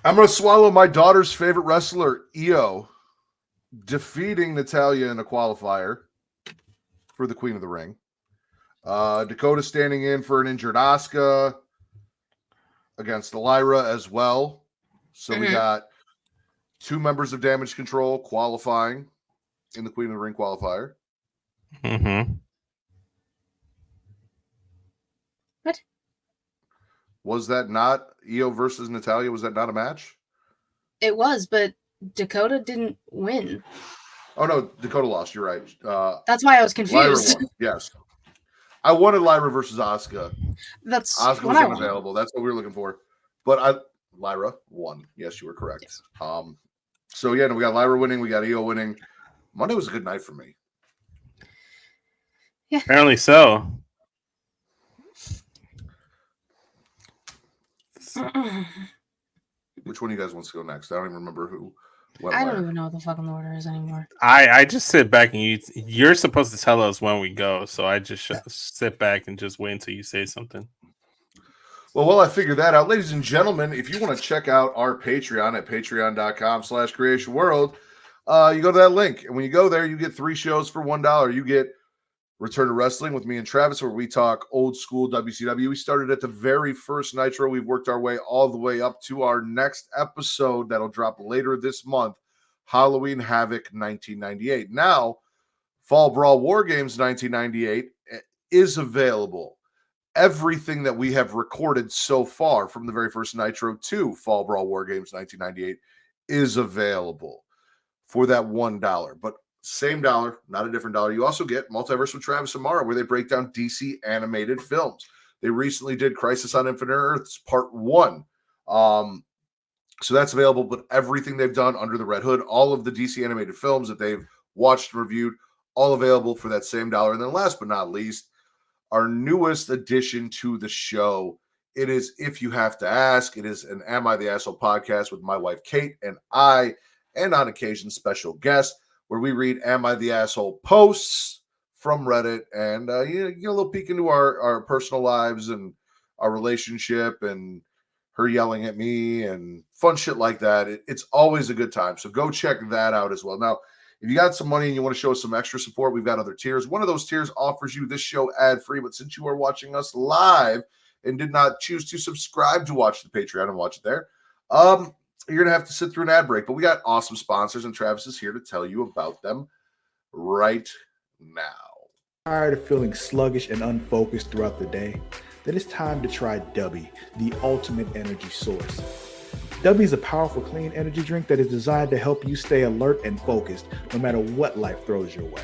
I'm going to swallow my daughter's favorite wrestler, Io, defeating Natalya in a qualifier for the Queen of the Ring. Dakota standing in for an injured Asuka against Lyra as well. So we got 2 members of Damage Control qualifying in the Queen of the Ring qualifier. What? Was that not Io versus Natalya? Was that not a match? It was, but Dakota didn't win. Oh, no, Dakota lost. You're right. That's why I was confused. Lyra won. Yes. I wanted Lyra versus Asuka. Asuka was unavailable. That's what we were looking for. But Lyra won. Yes, you were correct. Yes. So, yeah, we got Lyra winning. We got Io winning. Monday was a good night for me. Yeah. Apparently so. Which one of you guys wants to go next? I don't even remember who. I don't even know what the fucking order is anymore. I just sit back and you're supposed to tell us when we go, so I just sit back and just wait until you say something. Well, I figured that out. Ladies and gentlemen, if you want to check out our Patreon at patreon.com/Creatia World, you go to that link. And when you go there, you get 3 shows for $1. You get Return to Wrestling with me and Travis, where we talk old school WCW. We started at the very first Nitro. We've worked our way all the way up to our next episode that'll drop later this month, Halloween Havoc 1998. Now, Fall Brawl War Games 1998 is available. Everything that we have recorded so far from the very first Nitro to Fall Brawl War Games 1998 is available for that $1. But same dollar, not a different dollar. You also get Multiverse with Travis and Mara, where they break down DC animated films. They recently did Crisis on Infinite Earths Part 1. So that's available, but everything they've done under the Red Hood, all of the DC animated films that they've watched and reviewed, all available for that same dollar. And then last but not least, our newest addition to the show. It is If You Have to Ask. It is an Am I the Asshole podcast with my wife, Kate, and I, and on occasion, special guests, where we read Am I the Asshole posts from Reddit, and you get a little peek into our personal lives and our relationship and her yelling at me and fun shit like that. It's always a good time. So go check that out as well. Now, if you got some money and you want to show us some extra support, we've got other tiers. One of those tiers offers you this show ad-free, but since you are watching us live and did not choose to subscribe to watch the Patreon and watch it there, you're going to have to sit through an ad break. But we got awesome sponsors, and Travis is here to tell you about them right now. tired of feeling sluggish and unfocused throughout the day, then it's time to try Dubby, the ultimate energy source. Dubby is a powerful, clean energy drink that is designed to help you stay alert and focused no matter what life throws your way.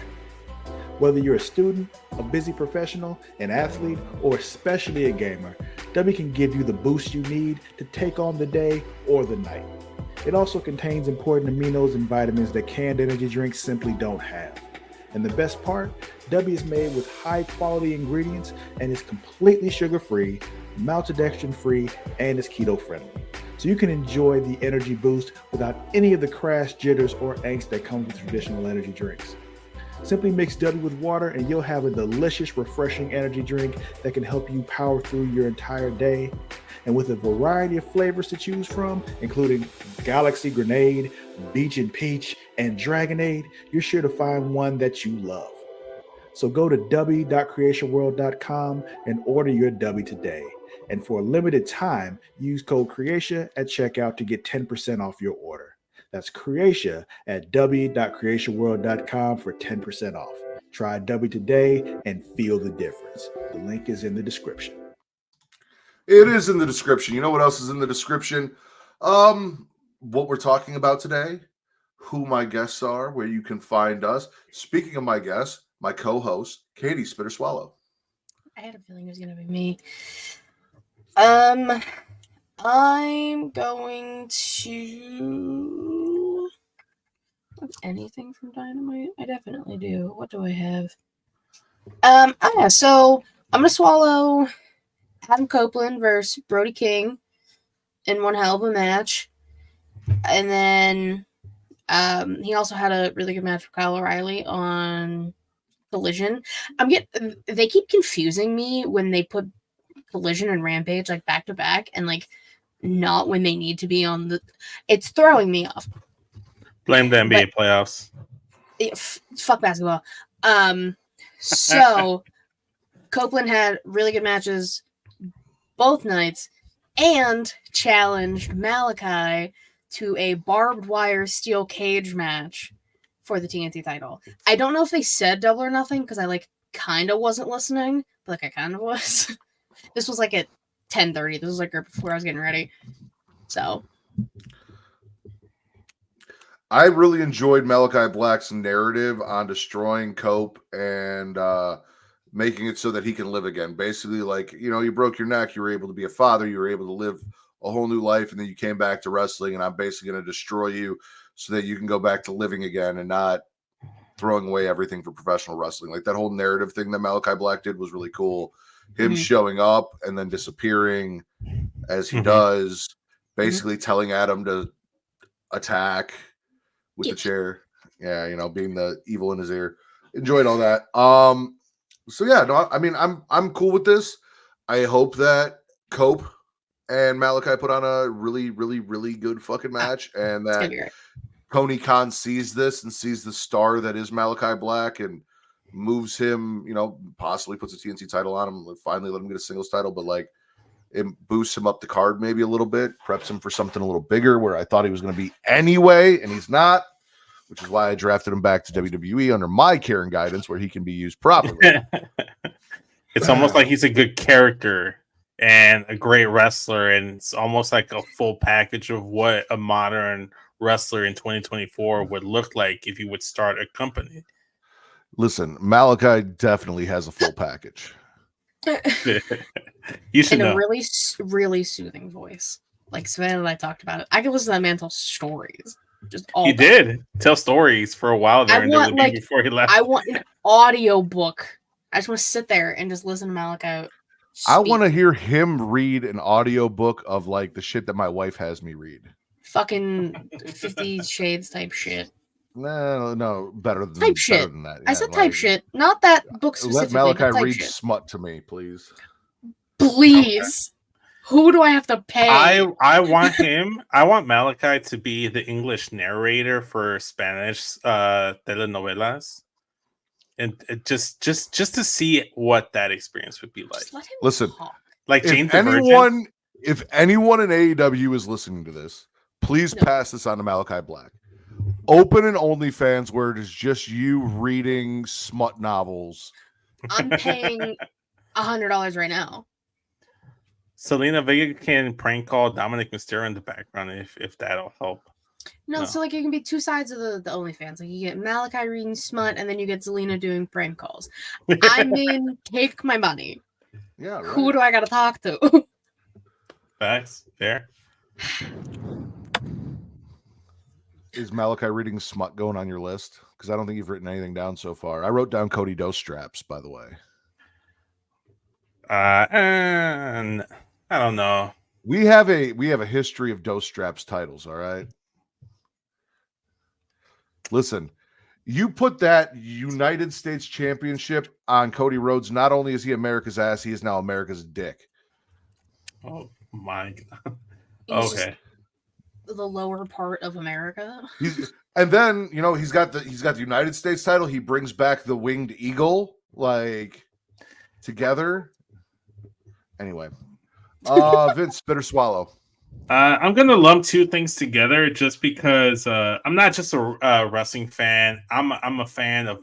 Whether you're a student, a busy professional, an athlete, or especially a gamer, Dubby can give you the boost you need to take on the day or the night. It also contains important aminos and vitamins that canned energy drinks simply don't have. And the best part, Dubby is made with high-quality ingredients and is completely sugar-free, maltodextrin-free, and is keto-friendly. So you can enjoy the energy boost without any of the crash, jitters, or angst that comes with traditional energy drinks. Simply mix Dubby with water and you'll have a delicious, refreshing energy drink that can help you power through your entire day. And with a variety of flavors to choose from, including Galaxy Grenade, Beach and Peach, and Dragonade, you're sure to find one that you love. So go to dubby.creatiaworld.com and order your Dubby today. And for a limited time, use code Creatia at checkout to get 10% off your order. That's Creatia at w.creatiaworld.com for 10% off. Try Dubby today and feel the difference. The link is in the description. It is in the description. You know what else is in the description? What we're talking about today, who my guests are, where you can find us. Speaking of my guests, my co-host, Katie Spitter Swallow. I had a feeling it was gonna be me. I'm going to have anything from Dynamite. I definitely do. What do I have? So I'm gonna swallow Adam Copeland versus Brody King in one hell of a match. And then he also had a really good match with Kyle O'Reilly on Collision. They keep confusing me when they put Collision and Rampage like back to back and like not when they need to be on the. It's throwing me off. Blame the NBA playoffs. Fuck basketball. So Copeland had really good matches both nights and challenged Malachi to a barbed wire steel cage match for the TNT title. I don't know if they said Double or Nothing because I like kind of wasn't listening, but like I kind of was. This was like at 10:30. This was like right before I was getting ready. So I really enjoyed Malachi Black's narrative on destroying Cope and making it so that he can live again. Basically, like, you know, you broke your neck, you were able to be a father, you were able to live a whole new life, and then you came back to wrestling, and I'm basically going to destroy you so that you can go back to living again and not throwing away everything for professional wrestling. Like that whole narrative thing that Malachi Black did was really cool. Him showing up and then disappearing as he does, basically telling Adam to attack with the chair. Yeah, you know, being the evil in his ear. Enjoyed all that. So yeah, no, I mean, I'm cool with this. I hope that Cope and Malachi put on a really, really, really good fucking match, and that Tony Khan sees this and sees the star that is Malachi Black and moves him, you know, possibly puts a TNT title on him, finally let him get a singles title, but like it boosts him up the card maybe a little bit, preps him for something a little bigger where I thought he was going to be anyway, and he's not, which is why I drafted him back to WWE under my care and guidance where he can be used properly. It's almost like he's a good character and a great wrestler, and it's almost like a full package of what a modern wrestler in 2024 would look like if you would start a company. Listen, Malachi definitely has a full package. You should know. A really, really soothing voice. Like Savannah and I talked about it. I could listen to that man tell stories. Just all he did tell stories for a while there before he left. I want an audio book. I just want to sit there and just listen to Malachi speak. I want to hear him read an audio book of like the shit that my wife has me read. Fucking 50 Shades type shit. No, better than type shit. Better than that. I said type shit, not that book specifically. Let Malachi read shit. smut to me, please. Please. Okay. Who do I have to pay? I want him. I want Malachi to be the English narrator for Spanish telenovelas, and just to see what that experience would be like. Listen, like Jane if anyone in AEW is listening to this, please pass this on to Malachi Black. Open an OnlyFans where it is just you reading smut novels I'm paying $100 right now. Selena Vega can prank call Dominic Mysterio in the background if that'll help. No, so like it can be two sides of the OnlyFans. Like you get Malachi reading smut, and then you get Zelina doing prank calls. I mean, take my money. Yeah, right. Who do I gotta talk to? Facts, fair. Is Malachi reading smut going on your list? Because I don't think you've written anything down so far. I wrote down Cody Dose straps, by the way. And I don't know. We have a history of Dose straps titles. All right. Listen, you put that United States Championship on Cody Rhodes. Not only is he America's ass, he is now America's dick. Oh my God. He's Okay. just the lower part of America. And then he's got the United States title. He brings back the winged eagle like together. Anyway, Vince, spit or swallow. I'm gonna lump two things together just because I'm not just a wrestling fan. I'm a fan of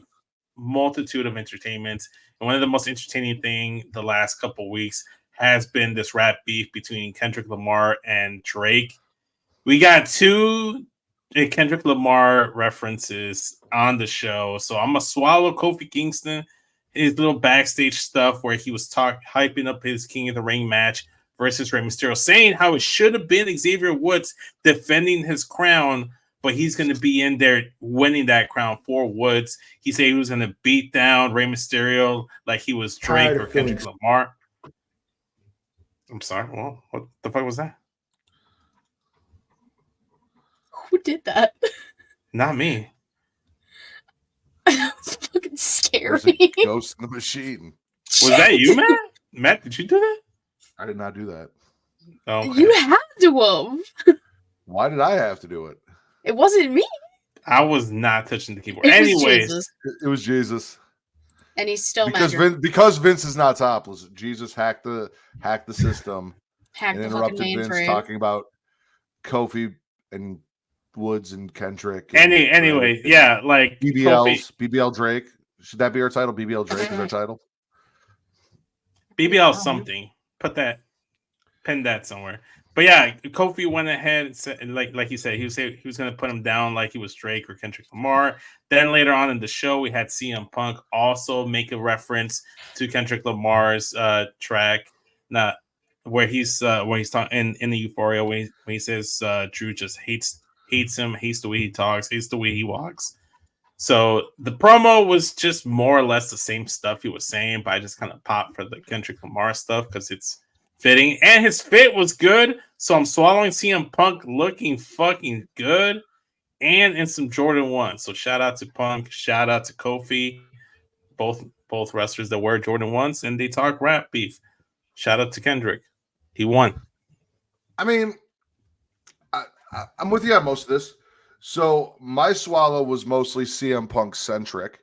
multitude of entertainments, and one of the most entertaining thing the last couple weeks has been this rap beef between Kendrick Lamar and Drake. We got two Kendrick Lamar references on the show, so I'm gonna swallow Kofi Kingston, his little backstage stuff where he was hyping up his King of the Ring match versus Rey Mysterio, saying how it should have been Xavier Woods defending his crown, but he's going to be in there winning that crown for Woods. He said he was going to beat down Rey Mysterio like he was Drake or Kendrick Lamar. I'm sorry. Well, what the fuck was that? Who did that? Not me. That was fucking scary. Ghost in the machine. Was that you, Matt? Matt, did you do that? I did not do that. Oh, okay. You had to have. Why did I have to do it? It wasn't me. I was not touching the keyboard. It Anyways, was Jesus. It was Jesus. And he's still because Vince is not topless. Jesus hacked the system hacked and the fucking interrupted Vince mainframe. talking about Kofi and Woods and Kendrick. Anyway, yeah, like BBLs, BBL Drake. Should that be our title? BBL Drake is our title. BBL something. Pin that somewhere. But yeah, Kofi went ahead and said, like he said, he was going to put him down like he was Drake or Kendrick Lamar. Then later on in the show, we had CM Punk also make a reference to Kendrick Lamar's track, where he's talking in the Euphoria when he says Drew just hates him, hates the way he talks, hates the way he walks. So the promo was just more or less the same stuff he was saying, but I just kind of popped for the Kendrick Lamar stuff because it's fitting, and his fit was good. So I'm swallowing CM Punk looking fucking good, and in some Jordan 1. So shout out to Punk, shout out to Kofi, both wrestlers that wear Jordan 1s, and they talk rap beef. Shout out to Kendrick, he won. I mean, I'm with you on most of this. So my swallow was mostly CM Punk centric.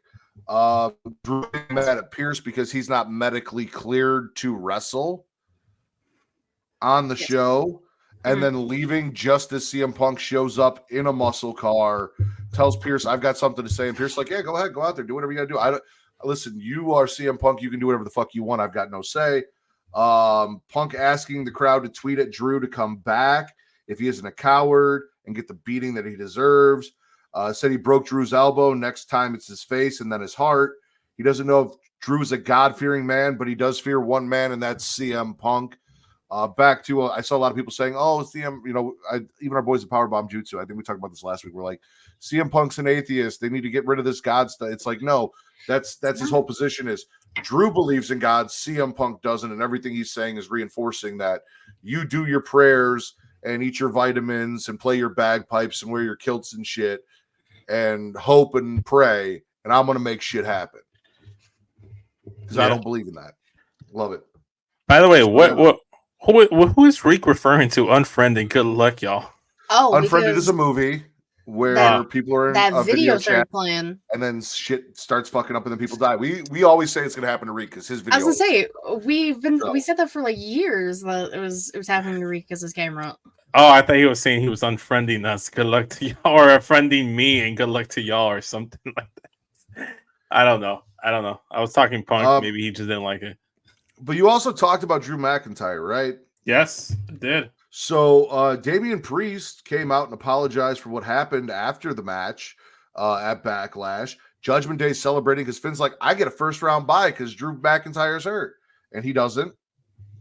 Drew mad at Pierce because he's not medically cleared to wrestle on the show, and then leaving just as CM Punk shows up in a muscle car, tells Pierce, "I've got something to say," and Pierce like, "Yeah, go ahead, go out there, do whatever you gotta do. Listen, you are CM Punk, you can do whatever the fuck you want. I've got no say." Punk asking the crowd to tweet at Drew to come back if he isn't a coward and get the beating that he deserves. Said he broke Drew's elbow. Next time it's his face and then his heart. He doesn't know if Drew's a God-fearing man, but he does fear one man, and that's CM Punk. Back to I saw a lot of people saying, "Oh, CM," even our boys at Powerbomb Jutsu. I think we talked about this last week. We're like, CM Punk's an atheist. They need to get rid of this God stuff. It's like, no, that's his whole position is Drew believes in God, CM Punk doesn't, and everything he's saying is reinforcing that. You do your prayers and eat your vitamins and play your bagpipes and wear your kilts and shit and hope and pray, and I'm gonna make shit happen because I don't believe in that. Love it. By the way, who is Reek referring to? Unfriended. Good luck, y'all. Oh, Unfriended is a movie where people are in that a video chat started playing, and then shit starts fucking up, and then people die. We always say it's gonna happen to Reek because his video. I was gonna say we said that for like years that it was happening to Reek because his camera. Oh, I thought he was saying he was unfriending us. Good luck to y'all, or unfriending me, and good luck to y'all, or something like that. I don't know. I don't know. I was talking Punk. Maybe he just didn't like it. But you also talked about Drew McIntyre, right? Yes, I did. So Damian Priest came out and apologized for what happened after the match at Backlash. Judgment Day celebrating because Finn's like, I get a first round bye because Drew McIntyre's hurt. And he doesn't.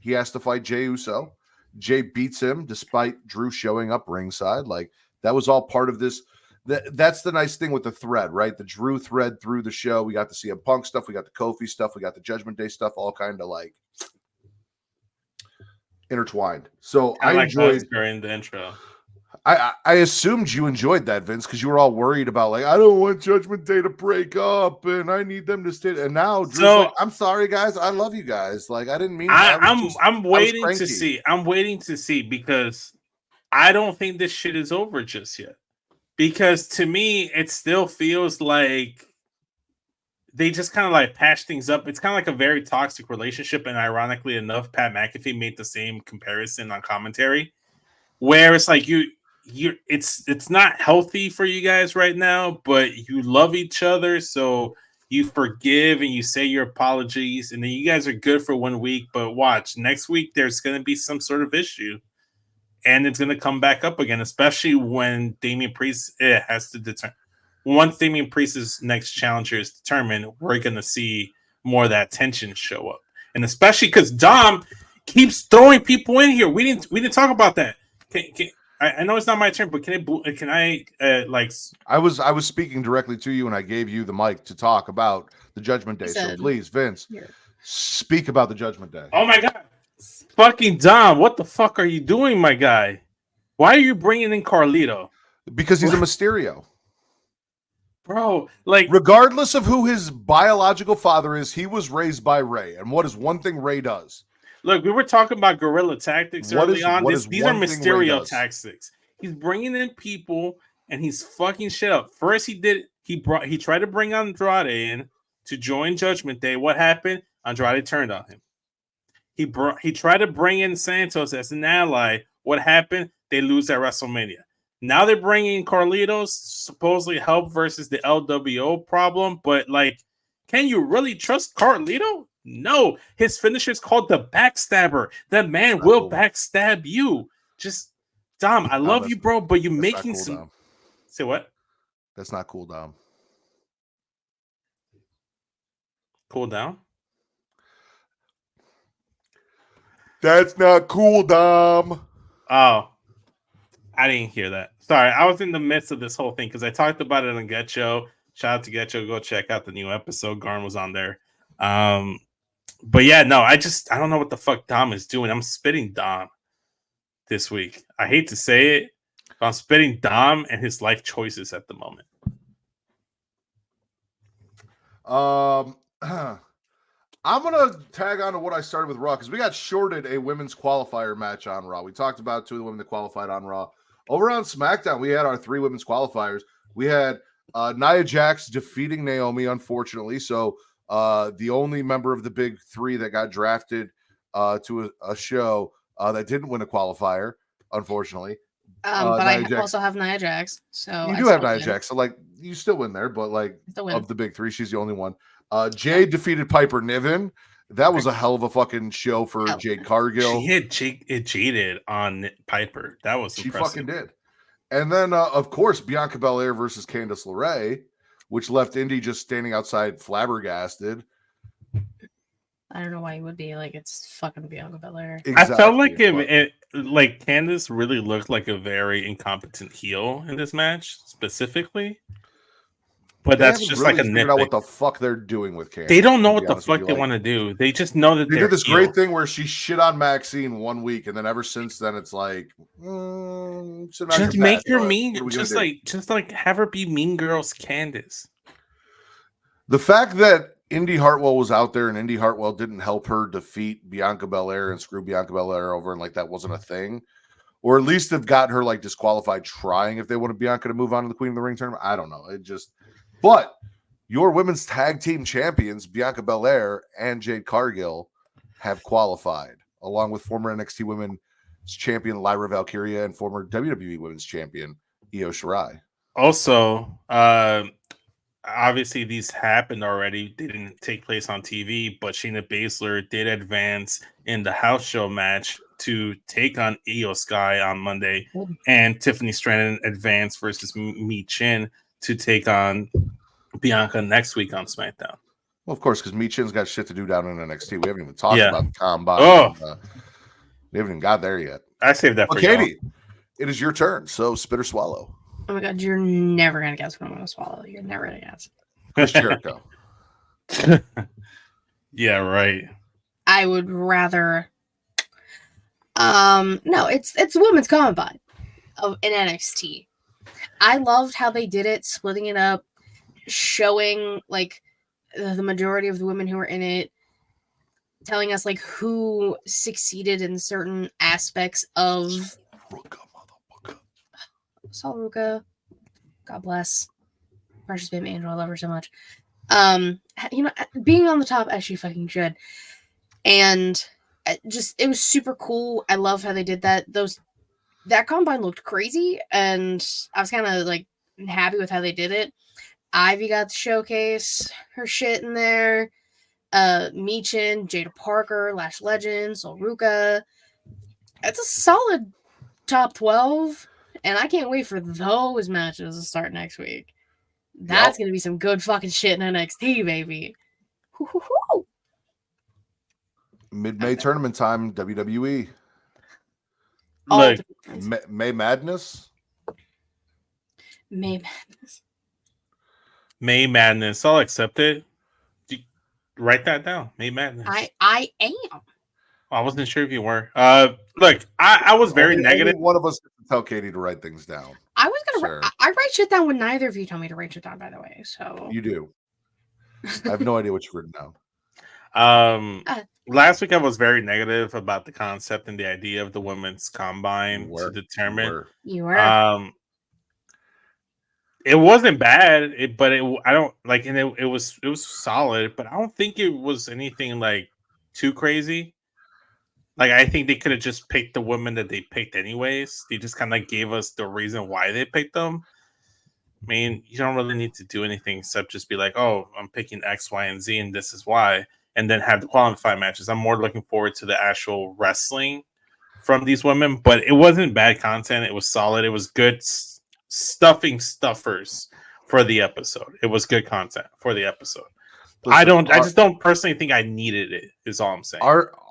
He has to fight Jey Uso. Jey beats him despite Drew showing up ringside. Like, that was all part of this. That's the nice thing with the thread, right? The Drew thread through the show. We got the CM Punk stuff. We got the Kofi stuff. We got the Judgment Day stuff, all kind of like intertwined. So I enjoyed during the intro. I assumed you enjoyed that, Vince, because you were all worried about like, I don't want Judgment Day to break up and I need them to stay. And now Drew's like, I'm sorry, guys. I love you guys. Like, I didn't mean I'm waiting to see. I'm waiting to see because I don't think this shit is over just yet. Because to me, it still feels like they just kind of like patch things up. It's kind of like a very toxic relationship. And ironically enough, Pat McAfee made the same comparison on commentary, where it's like it's not healthy for you guys right now, but you love each other, so you forgive and you say your apologies, and then you guys are good for 1 week. But watch, next week there's going to be some sort of issue. And it's going to come back up again, especially when Damian Priest has to determine. Once Damian Priest's next challenger is determined, we're going to see more of that tension show up. And especially because Dom keeps throwing people in here. We didn't talk about that. I know it's not my turn, but can I I was speaking directly to you and I gave you the mic to talk about the Judgment Day. So please, Vince, speak about the Judgment Day. Oh my God. Fucking Dom, what the fuck are you doing, my guy? Why are you bringing in Carlito? Because he's a Mysterio. Bro, like, regardless of who his biological father is, he was raised by Ray. And what is one thing Ray does? Look, we were talking about guerrilla tactics early on. These are Mysterio tactics. He's bringing in people and he's fucking shit up. First, he tried to bring Andrade in to join Judgment Day. What happened? Andrade turned on him. He tried to bring in Santos as an ally. What happened? They lose at WrestleMania. Now they're bringing Carlitos, supposedly help versus the LWO problem. But, like, can you really trust Carlito? No. His finisher is called the Backstabber. That man will backstab you. Just, Dom, I love you, bro, but you're making some... Dom. Say what? That's not cool, Dom. Cool down? That's not cool, Dom. Oh, I didn't hear that. Sorry, I was in the midst of this whole thing because I talked about it on Get Show. Shout out to Get Show. Go check out the new episode. Garn was on there. But yeah, no, I don't know what the fuck Dom is doing. I'm spitting Dom this week. I hate to say it, but I'm spitting Dom and his life choices at the moment. I'm going to tag on to what I started with Raw because we got shorted a women's qualifier match on Raw. We talked about two of the women that qualified on Raw. Over on SmackDown, we had our three women's qualifiers. We had Nia Jax defeating Naomi, unfortunately. So the only member of the big three that got drafted to a show that didn't win a qualifier, unfortunately. But I also have Nia Jax. So you do have Nia Jax. So, like, you still win there. But, like, of the big three, she's the only one. Jade defeated Piper Niven. That was a hell of a fucking show for Jade Cargill. She hit jaded on Piper. That was impressive. She fucking did. And then, of course, Bianca Belair versus Candice LeRae, which left Indy just standing outside flabbergasted. I don't know why you would be like, it's fucking Bianca Belair. Exactly. I felt like like Candice really looked like a very incompetent heel in this match specifically. But that's just really like a nitpick. Out what the fuck they're doing with Candice. They don't know what the fuck they want to do. They just know that they did this great thing where she shit on Maxine 1 week, and then ever since then it's like, just make her mean. Just like have her be Mean Girls Candice. The fact that Indy Hartwell was out there and Indy Hartwell didn't help her defeat Bianca Belair and screw Bianca Belair over, and like that wasn't a thing, or at least have got her like disqualified trying if they wanted Bianca to move on to the Queen of the Ring tournament. I don't know. It just. But your women's tag team champions, Bianca Belair and Jade Cargill, have qualified, along with former NXT Women's Champion Lyra Valkyria and former WWE Women's Champion Io Shirai. Also, I obviously these happened already. They didn't take place on TV, but Shayna Baszler did advance in the house show match to take on Io Sky on Monday, and Tiffany Stratton advanced versus Mi Chin to take on Bianca next week on SmackDown. Well, of course, because Michin's got shit to do down in NXT. We haven't even talked Yeah. about the combine. Oh. We haven't even got there yet. I saved that for Katie, it is your turn. So spit or swallow. Oh my god, you're never gonna guess what I'm gonna swallow. You're never gonna guess. Chris Jericho. Yeah, right. I would rather. No, it's women's combine in NXT. I loved how they did it, splitting it up, showing like the majority of the women who were in it, telling us like who succeeded in certain aspects of Salruka. God bless. Precious baby angel, I love her so much. Being on the top as she fucking should. And it was super cool. I love how they did that. That combine looked crazy, and I was kind of like happy with how they did it. Ivy got to showcase her shit in there. Michin, Jada Parker, Lash Legend, Solruka. It's a solid top 12, and I can't wait for those matches to start next week. That's gonna be some good fucking shit in NXT, baby. Hoo-hoo-hoo. Mid-May tournament time, WWE. Look, May Madness. May Madness. May Madness. I'll accept it. Write that down. May Madness. I am. I wasn't sure if you were. Look, I was very negative. One of us can tell Katie to write things down. I was gonna. I write shit down when neither of you tell me to write shit down. By the way, so you do. I have no idea what you've written down. Last week I was very negative about the concept and the idea of the women's combine to determine. You were. It wasn't bad, but I don't like, and it was solid, but I don't think it was anything like too crazy. Like, I think they could have just picked the women that they picked anyways. They just kind of gave us the reason why they picked them. I mean, you don't really need to do anything except just be like, oh, I'm picking X, Y, and Z, and this is why, and then have the qualifying matches. I'm more looking forward to the actual wrestling from these women, but it wasn't bad content. It was solid. It was good stuffers for the episode. It was good content for the episode. Listen, I just don't personally think I needed it, is all I'm saying.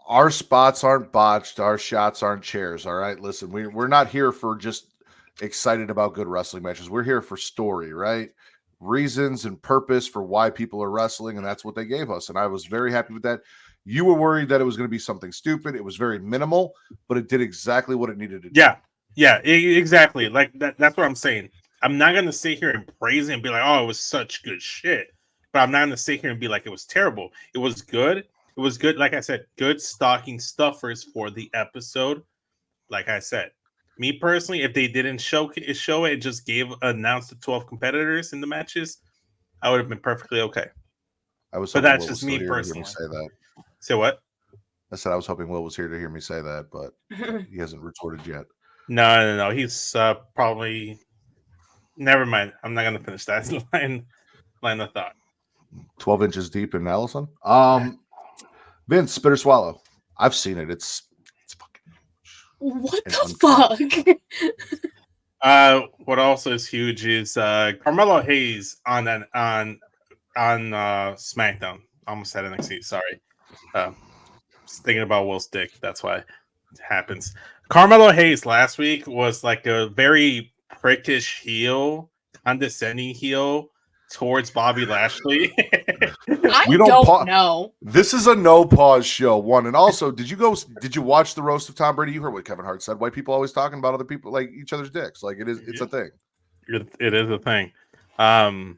Our spots aren't botched. Our shots aren't chairs. All right. Listen, we're not here for just excited about good wrestling matches. We're here for story, right? Reasons and purpose for why people are wrestling, and that's what they gave us. And I was very happy with that. You were worried that it was going to be something stupid. It was very minimal, but it did exactly what it needed to do. Yeah, exactly. Like that's what I'm saying. I'm not going to sit here and praise it and be like, oh, it was such good shit. But I'm not going to sit here and be like, it was terrible. It was good. It was good. Like I said, good stocking stuffers for the episode. Like I said, me personally, if they didn't show it, just announced the 12 competitors in the matches, I would have been perfectly okay. But that's just me personally. Say that. Say what? I said I was hoping Will was here to hear me say that, but he hasn't retorted yet. No. He's probably. Never mind. I'm not going to finish that line of thought. 12 inches deep in Allison. Vince, spit or swallow. I've seen it. It's fucking. What the fuck? What also is huge is Carmelo Hayes on SmackDown. Almost said NXT. Sorry. Thinking about Will's dick. That's why it happens. Carmelo Hayes last week was like a very prickish heel, condescending heel towards Bobby Lashley. We don't know. This is a no pause show. One, and also, did you watch the roast of Tom Brady? You heard what Kevin Hart said. White people always talking about other people, like each other's dicks. Like it's a thing. It is a thing. But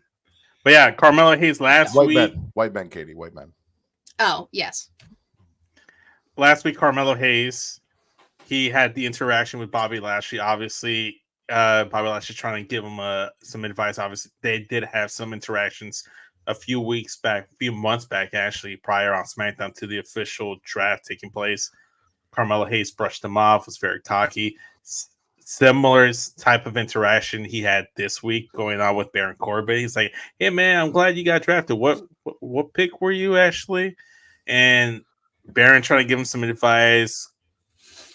yeah, Carmelo Hayes last week. White men, Katie, white men. Oh, yes. Last week, Carmelo Hayes, he had the interaction with Bobby Lashley. Obviously, Bobby Lashley trying to give him some advice. Obviously, they did have some interactions a few months back, actually, prior on SmackDown to the official draft taking place. Carmelo Hayes brushed him off, was very cocky, similar type of interaction he had this week going on with Baron Corbin. He's like, "Hey man, I'm glad you got drafted. What pick were you, Ashley?" And Baron trying to give him some advice.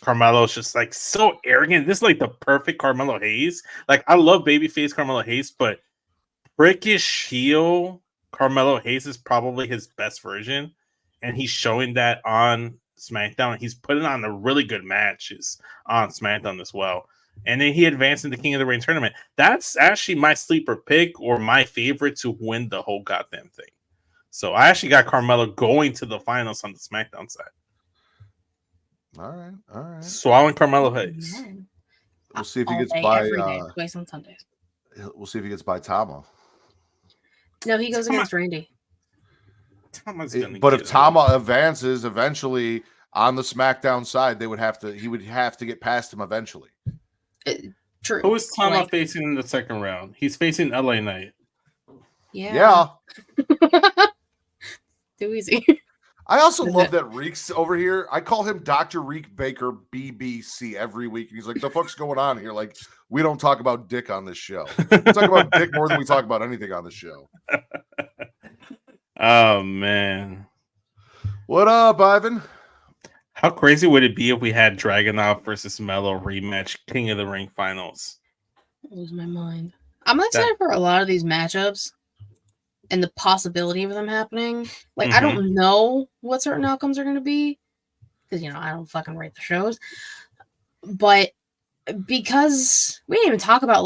Carmelo's just like so arrogant. This is like the perfect Carmelo Hayes. Like I love babyface Carmelo Hayes, but prickish heel Carmelo Hayes is probably his best version, and he's showing that on SmackDown. He's putting on a really good matches on SmackDown as well. And then he advanced in the King of the Ring tournament. That's actually my sleeper pick or my favorite to win the whole goddamn thing. So I actually got Carmelo going to the finals on the SmackDown side. All right. Swallowing Carmelo Hayes. Man. We'll see if he All gets day, by. every day, twice on Sundays. We'll see if he gets by Tama. No, he goes against Randy. But if Tama advances eventually on the SmackDown side, he would have to get past him eventually. True. Who is Tama facing in the second round? He's facing LA Knight. Yeah. Too easy. I also love that Reek's over here. I call him Dr. Reek Baker BBC every week. And he's like, the fuck's going on here? Like, we don't talk about dick on this show. We talk about dick more than we talk about anything on the show. Oh, man. What up, Ivan? How crazy would it be if we had Dragunov versus Melo rematch King of the Ring finals? I lose my mind. I'm excited for a lot of these matchups and the possibility of them happening. Like, I don't know what certain outcomes are going to be because, I don't fucking write the shows. But because we didn't even talk about,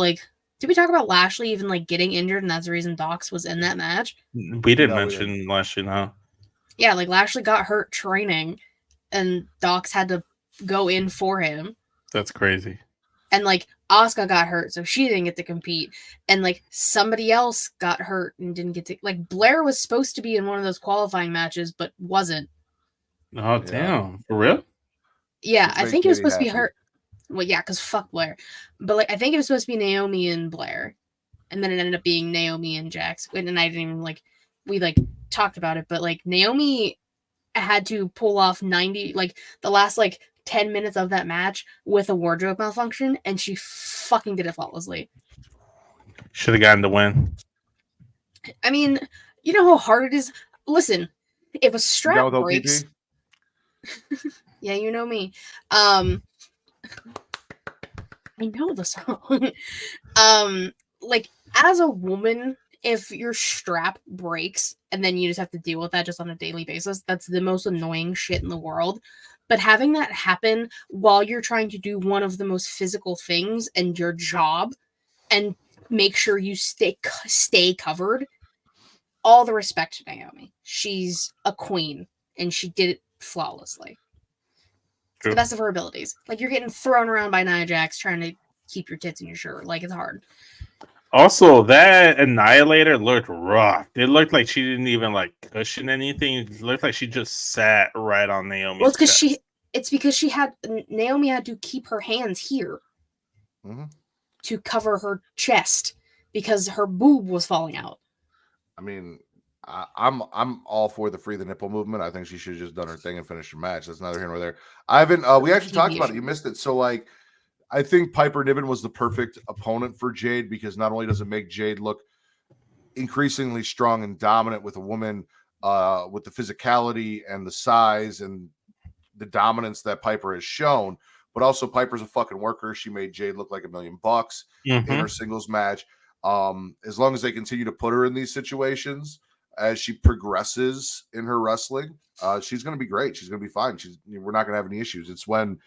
did we talk about Lashley even, getting injured and that's the reason Dox was in that match? We didn't mention Lashley, no. Yeah, Lashley got hurt training and Dox had to go in for him. That's crazy. And Asuka got hurt, so she didn't get to compete. And somebody else got hurt and didn't get to Blair was supposed to be in one of those qualifying matches, but wasn't. Oh damn. For real? Yeah, I think it was supposed to be her. Well, yeah, because fuck Blair. But I think it was supposed to be Naomi and Blair. And then it ended up being Naomi and Jax. And I didn't even we talked about it, but Naomi had to pull off 90 the last 10 minutes of that match with a wardrobe malfunction, and she fucking did it flawlessly. Should have gotten the win. I mean, you know how hard it is? Listen, if a strap breaks... Yeah, you know me. I know the song. As a woman, if your strap breaks and then you just have to deal with that just on a daily basis, that's the most annoying shit in the world. But having that happen while you're trying to do one of the most physical things and your job and make sure you stay covered, all the respect to Naomi. She's a queen and she did it flawlessly. To the best of her abilities. You're getting thrown around by Nia Jax trying to keep your tits in your shirt. It's hard. Also, that Annihilator looked rough. It looked like she didn't even cushion anything. It looked like she just sat right on Naomi's Well, it's because Naomi had to keep her hands here to cover her chest because her boob was falling out. I mean, I'm all for the free the nipple movement. I think she should have just done her thing and finished her match. That's neither here nor there. Ivan, we actually talked about it. You missed it. So I think Piper Niven was the perfect opponent for Jade because not only does it make Jade look increasingly strong and dominant with a woman with the physicality and the size and the dominance that Piper has shown, but also Piper's a fucking worker. She made Jade look like $1 million in her singles match. As long as they continue to put her in these situations as she progresses in her wrestling, she's going to be great. She's going to be fine. We're not going to have any issues. It's when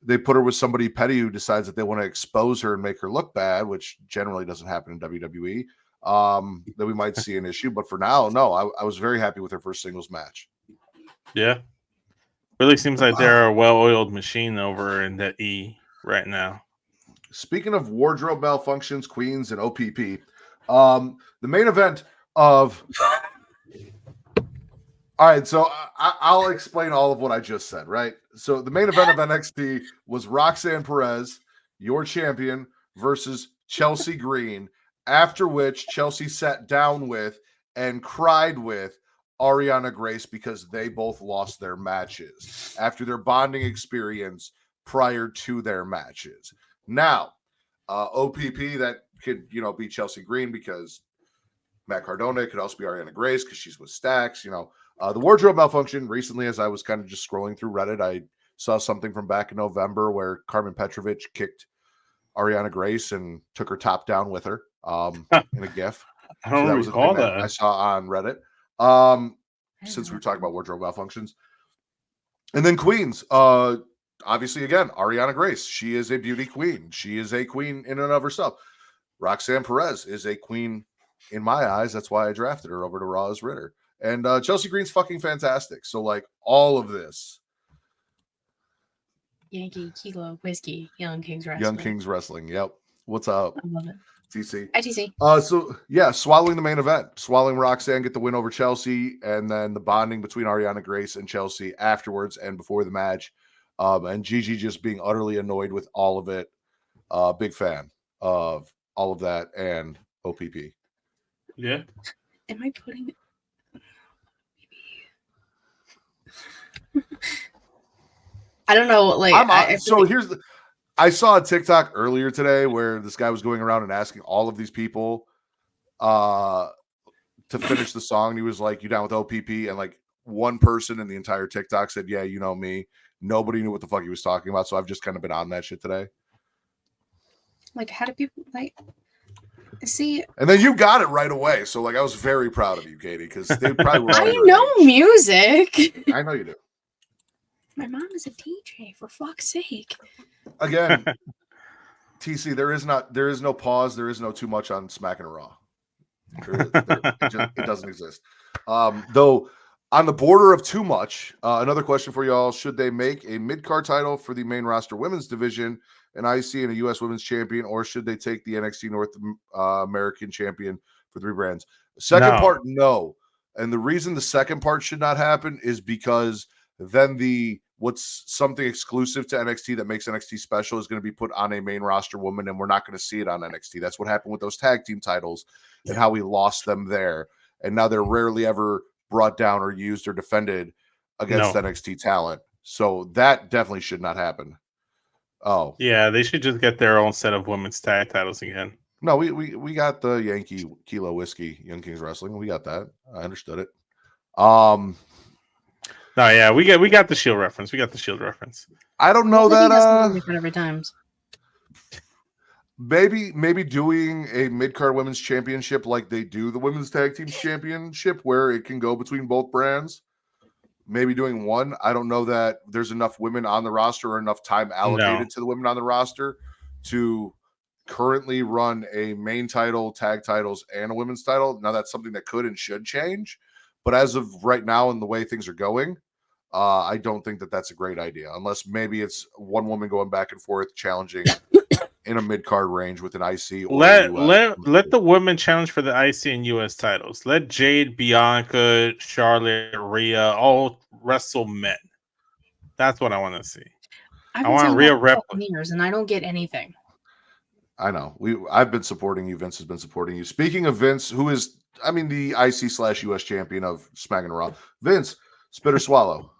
they put her with somebody petty who decides that they want to expose her and make her look bad, which generally doesn't happen in WWE, that we might see an issue. But for now, no, I was very happy with her first singles match. Yeah. Really seems like they're a well-oiled machine over in that E right now. Speaking of wardrobe malfunctions, queens, and OPP, the main event of... All right, so I'll explain all of what I just said, right? So the main event of NXT was Roxanne Perez, your champion, versus Chelsea Green, after which Chelsea sat down with and cried with Ariana Grace because they both lost their matches after their bonding experience prior to their matches. Now, OPP that could be Chelsea Green because Matt Cardona. It could also be Ariana Grace because she's with Stax. The wardrobe malfunction recently, as I was kind of just scrolling through Reddit, I saw something from back in November where Carmen Petrovich kicked Ariana Grace and took her top down with her in a GIF. I don't that was a recall thing that I saw on Reddit. Since we were talking about wardrobe malfunctions. And then Queens. Obviously, again, Ariana Grace. She is a beauty queen. She is a queen in and of herself. Roxanne Perez is a queen in my eyes. That's why I drafted her over to Raw as Ritter. And Chelsea Green's fucking fantastic. So, like, all of this. Yankee, Kilo, Whiskey, Young Kings Wrestling. Young Kings Wrestling. Yep. What's up? I love it. TC. Hi, TC. So, yeah, swallowing the main event. Swallowing Roxanne, get the win over Chelsea, and then the bonding between Ariana Grace and Chelsea afterwards and before the match. And Gigi just being utterly annoyed with all of it. Big fan of all of that and OPP. Yeah. Am I putting... I don't know. Like, I saw a TikTok earlier today where this guy was going around and asking all of these people to finish the song. And he was like, "You down with OPP?" And like one person in the entire TikTok said, "Yeah, you know me." Nobody knew what the fuck he was talking about. So I've just kind of been on that shit today. Like, how do people like see? And then you got it right away. So like, I was very proud of you, Katie, because they probably were. I know music. I know you do. My mom is a DJ, for fuck's sake. Again, TC, there is no pause. There is no too much on Smackin' It Raw. It doesn't exist. Though on the border of too much, another question for y'all. Should they make a mid-card title for the main roster women's division, an IC and a U.S. women's champion, or should they take the NXT North American champion for 3 brands? Second part, no. And the reason the second part should not happen is because then what's something exclusive to NXT that makes NXT special is going to be put on a main roster woman, and we're not going to see it on NXT. That's what happened with those tag team titles and how we lost them there. And now they're rarely ever brought down or used or defended against NXT talent. So that definitely should not happen. Oh. Yeah, they should just get their own set of women's tag titles again. No, we got the Yankee Kilo Whiskey Young Kings Wrestling. We got that. I understood it. No, yeah, we got the Shield reference. We got the Shield reference. I don't know that different every time. Maybe doing a mid-card women's championship like they do the women's tag team championship where it can go between both brands. Maybe doing one. I don't know that there's enough women on the roster or enough time allocated to the women on the roster to currently run a main title, tag titles, and a women's title. Now that's something that could and should change. But as of right now and the way things are going, I don't think that that's a great idea. Unless maybe it's one woman going back and forth challenging in a mid-card range with an IC. Or let the women challenge for the IC and US titles. Let Jade, Bianca, Charlotte, Rhea all wrestle men. That's what I want to see. I want Rhea Ripley. Years and I don't get anything. I know. I've been supporting you. Vince has been supporting you. Speaking of Vince, who is, the IC/US champion of Smackin' It Raw. Vince, spit or swallow?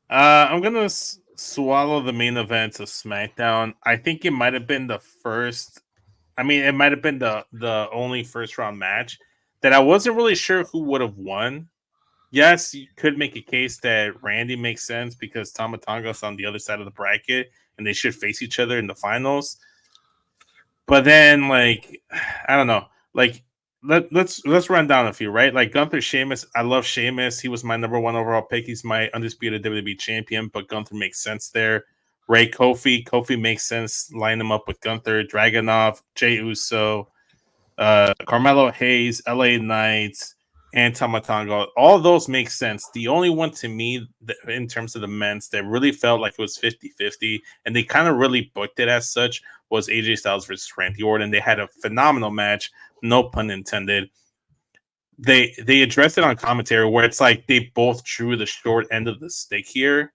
I'm gonna swallow the main event of SmackDown. I think it might have been the first. It might have been the only first round match that I wasn't really sure who would have won. Yes, you could make a case that Randy makes sense because Tama Tonga's on the other side of the bracket and they should face each other in the finals. But then, I don't know. Let's run down a few, right? Like Gunther, Sheamus. I love Sheamus. He was my number 1 overall pick. He's my undisputed WWE champion, but Gunther makes sense there. Ray Kofi. Kofi makes sense. Line him up with Gunther, Dragunov, Jey Uso, Carmelo Hayes, LA Knights, and Tama Tonga. All those make sense. The only one to me in terms of the men's that really felt like it was 50-50, and they kind of really booked it as such, was AJ Styles versus Randy Orton. They had a phenomenal match, no pun intended. They addressed it on commentary where it's like they both drew the short end of the stick here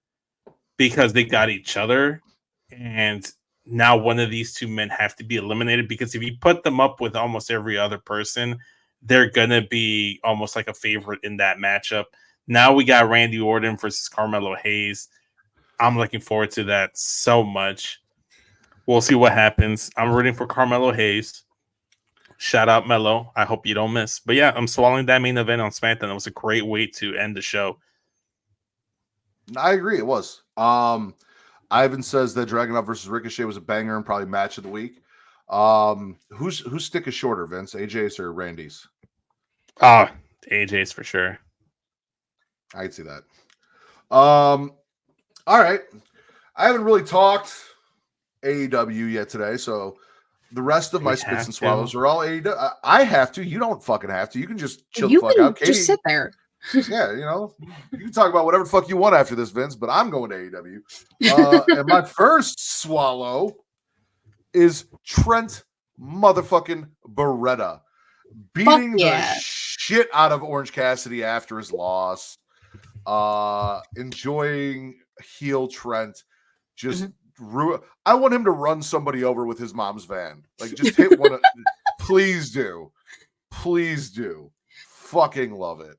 because they got each other, and now one of these two men have to be eliminated because if you put them up with almost every other person, they're gonna be almost like a favorite in that matchup. Now we got Randy Orton versus Carmelo Hayes. I'm looking forward to that so much. We'll see what happens. I'm rooting for Carmelo Hayes. Shout out Melo. I hope you don't miss. But yeah, I'm swallowing that main event on SmackDown. It was a great way to end the show. I agree. It was. Ivan says that Dragunov versus Ricochet was a banger and probably match of the week. Whose stick is shorter, Vince? AJ's or Randy's? AJ's for sure. I'd see that. All right. I haven't really talked AEW yet today, so the rest of my spits and swallows are all AEW. I have to. You don't fucking have to. You can just chill the fuck out. Katie, just sit there. Yeah, you can talk about whatever the fuck you want after this, Vince, but I'm going to AEW. And my first swallow is Trent motherfucking Beretta beating the shit out of Orange Cassidy after his loss. Enjoying heel Trent. Just I want him to run somebody over with his mom's van. Like, just hit one of please do. Please do. Fucking love it.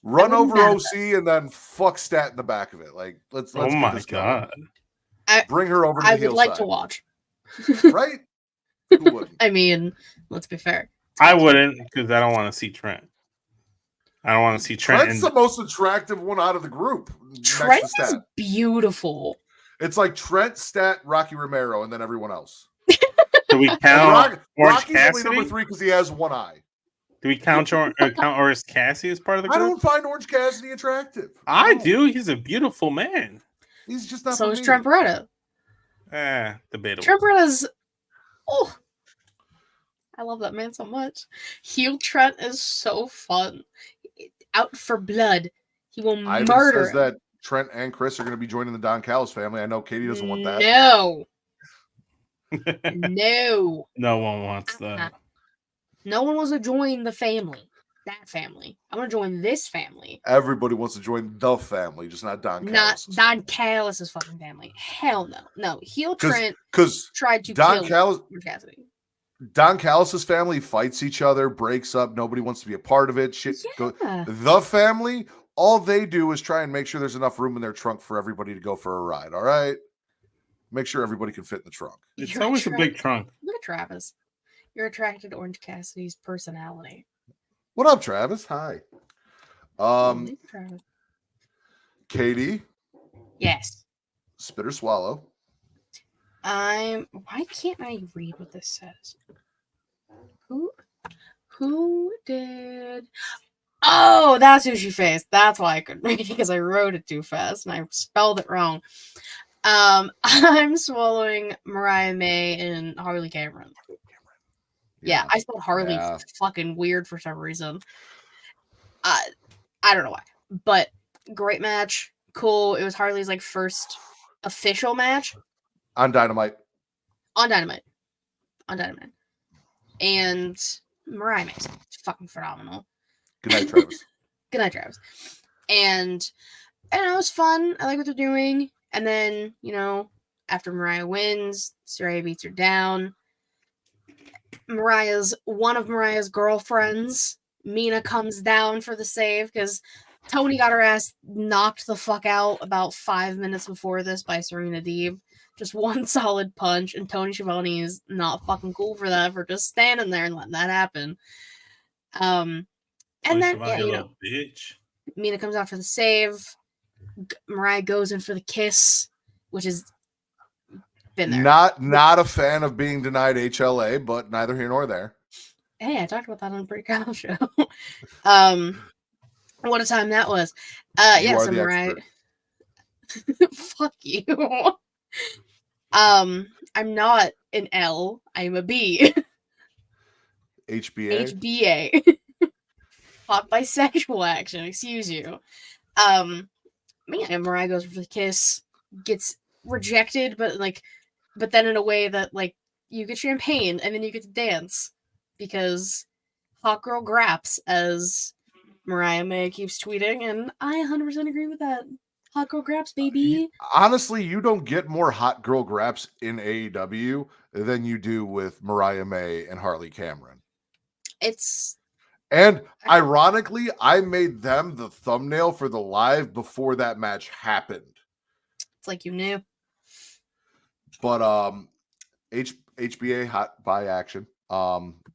Run over OC and then fuck Stat in the back of it. Like, let's oh get my this god. Bring her over to the heel I would like side. to watch. Right? Who wouldn't? I mean, let's be fair. I wouldn't, because I don't want to see Trent. I don't want to see Trent. Trent's the most attractive one out of the group. Trent is beautiful. It's like Trent, Stat, Rocky Romero, and then everyone else. Do we count Orange Rocky's Cassidy? only number 3 because he has one eye. Do we count Orange Cassidy as part of the group? I don't find Orange Cassidy attractive. I do. He's a beautiful man. He's just not. So is Trent Beretta. Debatable. Trent Beretta's. Oh, I love that man so much. Heel Trent is so fun. Out for blood. He will murder. Says that Trent and Chris are going to be joining the Don Callis family. I know Katie doesn't want that. No. No. No one wants that. No one wants to join the family. That family. I want to join this family. Everybody wants to join the family, just not Don Callis. Not Don Callis' fucking family. Hell no. No. Heel Trent tried to Don kill Callis, Cassidy. Don Callis' family fights each other, breaks up. Nobody wants to be a part of it. The family, all they do is try and make sure there's enough room in their trunk for everybody to go for a ride. All right? Make sure everybody can fit in the trunk. It's always a big trunk. Look at Travis. You're attracted to Orange Cassidy's personality. What up, Travis? Hi. Travis. Katie. Yes. Spit or swallow. Why can't I read what this says? Who did? Oh, that's who she faced. That's why I couldn't read it, because I wrote it too fast and I spelled it wrong. I'm swallowing Mariah May and Harley Cameron. Yeah, I spelled Harley fucking weird for some reason. I don't know why, but great match, cool. It was Harley's first official match on Dynamite. And Mariah May's fucking phenomenal. Good night, Travis. Good night, Travis. And it was fun. I like what they're doing. And then, after Mariah wins, Saraya beats her down. One of Mariah's girlfriends, Mina, comes down for the save because Tony got her ass knocked the fuck out about 5 minutes before this by Serena Deeb. Just one solid punch, and Tony Schiavone is not fucking cool for that, for just standing there and letting that happen. And then, bitch. Mina comes out for the save. Mariah goes in for the kiss, which is been there. Not a fan of being denied HLA, but neither here nor there. Hey, I talked about that on the Pre-Cal show. What a time that was. So Mariah. Fuck you. I'm not an L. I'm a B. HBA. Hot bisexual action. Excuse you. Mariah goes for the kiss, gets rejected, but then in a way that you get champagne and then you get to dance because hot girl graps, as Mariah May keeps tweeting, and I 100% agree with that. Hot girl graps, baby. Honestly, you don't get more hot girl graps in AEW than you do with Mariah May and Harley Cameron. And ironically, I made them the thumbnail for the live before that match happened. It's like you knew. But HBA hot by action.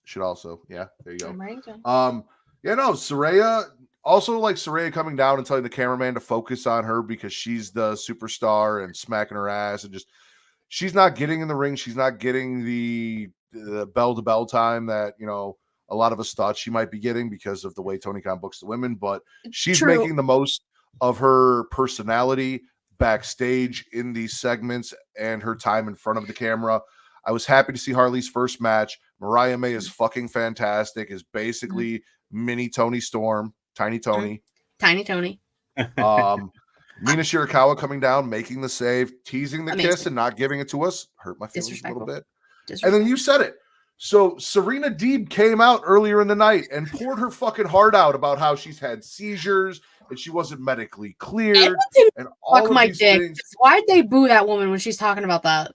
Should also, yeah, there you go. I'm ready to. Yeah, no, Saraya also like Saraya coming down and telling the cameraman to focus on her because she's the superstar and smacking her ass and just she's not getting in the ring. She's not getting the bell to bell time that a lot of us thought she might be getting because of the way Tony Khan books the women. But she's True. making the most of her personality backstage in these segments and her time in front of the camera. I was happy to see Harley's first match. Mariah May is fucking fantastic. Is basically mini Tony Storm, Tiny Tony. Tiny Tony. Mina Shirakawa coming down, making the save, teasing the Amazing. kiss and not giving it to us. Hurt my feelings a little bit. And then you said it. So Serena Deeb came out earlier in the night and poured her fucking heart out about how she's had seizures and she wasn't medically cleared. And all fuck of my these dick. things. Why'd they boo that woman when she's talking about that?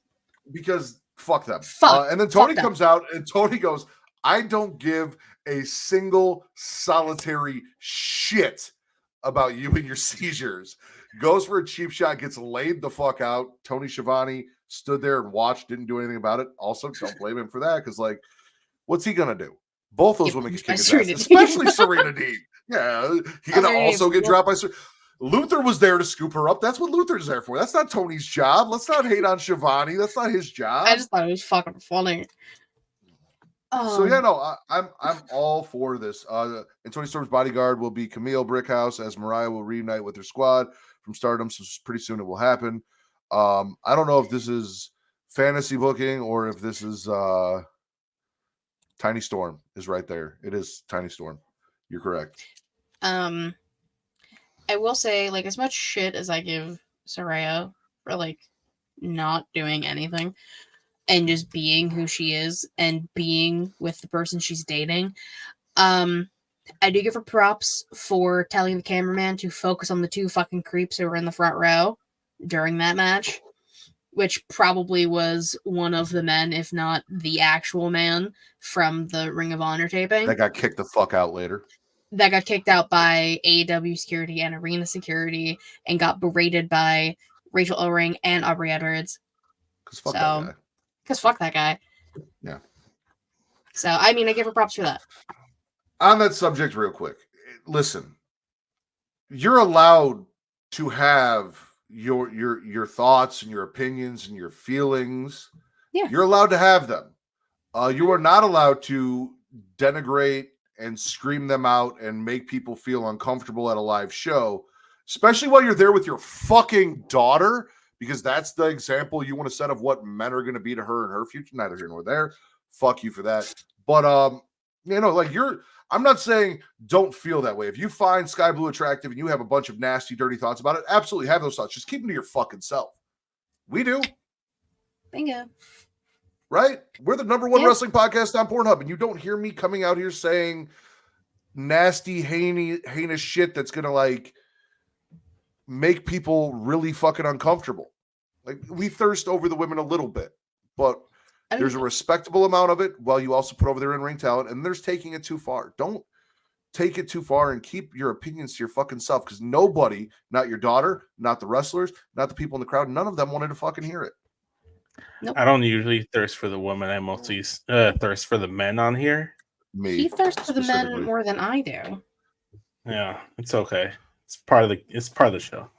Because fuck them. Fuck. And then Tony comes out and Tony goes, I don't give a single solitary shit about you and your seizures. Goes for a cheap shot, gets laid the fuck out. Tony Schiavone stood there and watched, didn't do anything about it. Also, don't blame him for that because, like, what's he gonna do? Both those women can kick his ass, especially Serena Deeb. Yeah, he's gonna also get dropped by Luther was there to scoop her up. That's what Luther's there for. That's not Tony's job. Let's not hate on Schiavone. That's not his job. I just thought it was fucking funny. So yeah, no, I'm all for this. And Tony Storm's bodyguard will be Camille Brickhouse as Mariah will reunite with her squad from Stardom. So pretty soon it will happen. I don't know if this is fantasy booking or if this is Tiny Storm is right there. It is Tiny Storm. You're correct. I will say, like, as much shit as I give Saraya for like not doing anything and just being who she is and being with the person she's dating, I do give her props for telling the cameraman to focus on the two fucking creeps who were in the front row during that match, which probably was one of the men, if not the actual man from the Ring of Honor taping. That got kicked the fuck out later. That got kicked out by AEW security and arena security and got berated by Rachel O-Ring and Aubrey Edwards. Because fuck that guy. Because fuck that guy. Yeah. So, I mean, I give her props for that. On that subject real quick, listen, you're allowed to have your thoughts and your opinions and your feelings. Yeah. You're allowed to have them. You are not allowed to denigrate and scream them out and make people feel uncomfortable at a live show, especially while you're there with your fucking daughter, because that's the example you want to set of what men are going to be to her in her future. Neither here nor there. Fuck you for that. But, like I'm not saying don't feel that way. If you find Sky Blue attractive and you have a bunch of nasty, dirty thoughts about it, absolutely have those thoughts. Just keep them to your fucking self. We do. Bingo. Right? We're the number one wrestling podcast on Pornhub, and you don't hear me coming out here saying nasty, heinous shit that's going to, like, make people really fucking uncomfortable. Like, we thirst over the women a little bit, but there's a respectable amount of it while you also put over their in-ring talent, and there's taking it too far. Don't take it too far and keep your opinions to your fucking self, because nobody, not your daughter, not the wrestlers, not the people in the crowd, none of them wanted to fucking hear it. Nope. I don't usually thirst for the women. I mostly thirst for the men on here. Me, he thirsts for the men more than I do. Yeah, it's okay. It's part of the show.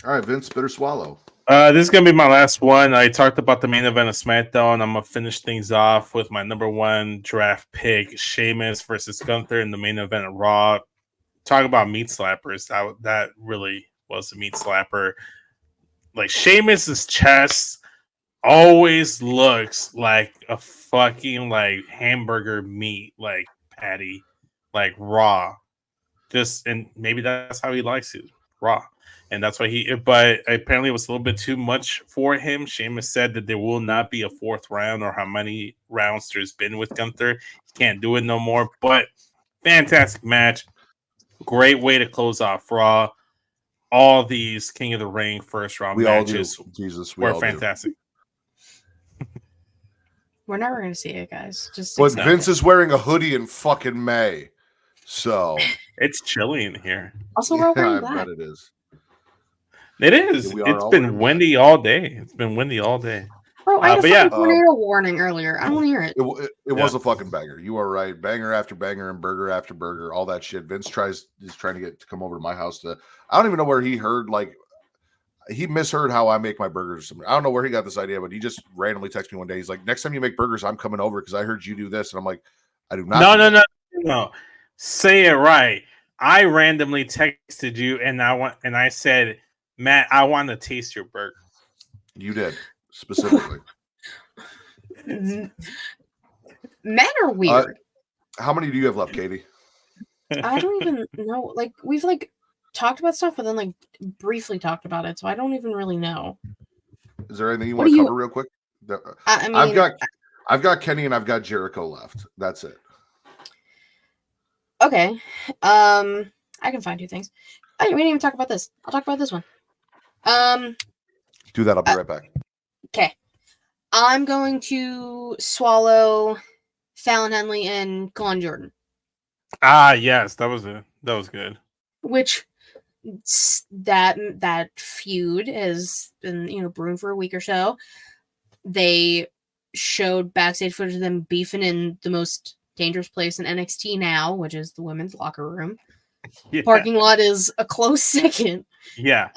All right, Vince, bitter swallow. This is gonna be my last one. I talked about the main event of SmackDown. I'm gonna finish things off with my number one draft pick, Sheamus versus Gunther in the main event of Raw. Talk about meat slappers. That really was a meat slapper. Like, Sheamus's chest always looks like a fucking like hamburger meat like patty, like raw. And maybe that's how he likes it, raw. And that's why but apparently it was a little bit too much for him. Sheamus said that there will not be a fourth round or how many rounds there's been with Gunther. He can't do it no more. But fantastic match. Great way to close off Raw. All these King of the Ring first round matches were fantastic. We're never going to see it, guys. But Vince is wearing a hoodie in fucking May. So it's chilly in here. Also, we're wearing black. I bet it is. It is. It's been windy all day. It's been windy all day. Bro, I had a But yeah, fucking tornado warning earlier. I don't want to hear it. It was a fucking banger. You are right. Banger after banger and burger after burger, all that shit. Vince is trying to get to come over to my house to. I don't even know where he heard, like, he misheard how I make my burgers. I don't know where he got this idea, but he just randomly texted me one day. He's like, "Next time you make burgers, I'm coming over because I heard you do this." And I'm like, "I do not." No. Say it right. I randomly texted you, and I said, "Matt, I want to taste your burger." You did specifically. Men are weird. How many do you have left, Katie? I don't even know. Like, we've like talked about stuff, but then like briefly talked about it, so I don't even really know. Is there anything you want to cover real quick? I mean, I've got Kenny and I've got Jericho left. That's it. Okay. I can find 2 things. Oh, we didn't even talk about this. I'll talk about this one. Do that. I'll be right back. Okay. I'm going to swallow Fallon Henley and Kalani Jordan. Ah, yes, that was good. Which that feud has been, brewing for a week or so. They showed backstage footage of them beefing in the most dangerous place in NXT now, which is the women's locker room. Yeah. Parking lot is a close second. Yeah.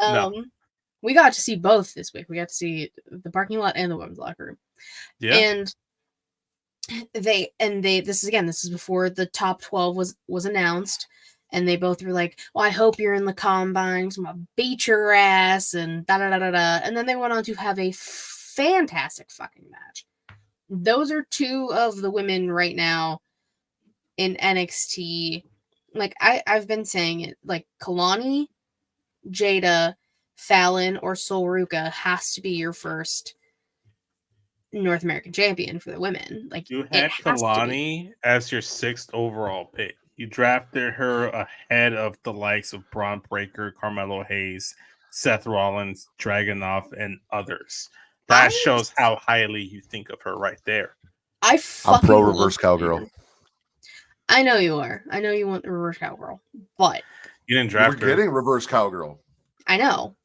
We got to see both this week. We got to see the parking lot and the women's locker room. Yeah. And this is before the top 12 was announced, and they both were like, "Well, I hope you're in the combines. I'm gonna beat your ass," and da da da da da. And then they went on to have a fantastic fucking match. Those are 2 of the women right now in NXT. Like I've been saying it, like Kalani, Jada, Fallon, or Sol Ruka has to be your first North American champion for the women. Like, you had Kalani as your 6th overall pick. You drafted her ahead of the likes of Braun Breaker, Carmelo Hayes, Seth Rollins, Dragunov, and others. That shows how highly you think of her right there. I'm pro reverse cowgirl. I know you are. I know you want the reverse cowgirl, but you didn't draft her. We're getting reverse cowgirl. I know.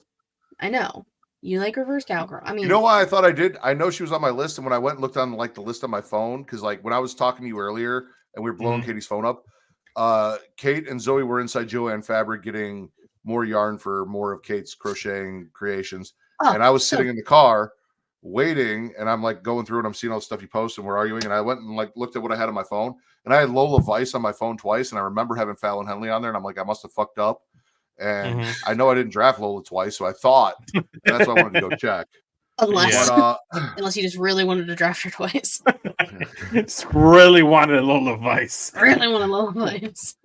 You like reverse cowgirl. I mean, you know why I thought I did? I know she was on my list, and when I went and looked on like the list on my phone, because like when I was talking to you earlier and we were blowing Katie's phone up, Kate and Zoe were inside Joanne Fabric getting more yarn for more of Kate's crocheting creations, and I was sitting in the car waiting, and I'm like going through and I'm seeing all the stuff you post, and we're arguing, and I went and like looked at what I had on my phone, and I had Lola Vice on my phone twice, and I remember having Fallon Henley on there, and I'm like, I must have fucked up. And I know I didn't draft Lola twice, so I thought, and that's why I wanted to go check. Unless you just really wanted to draft her twice. Just really wanted Lola Vice. Really wanted Lola Vice.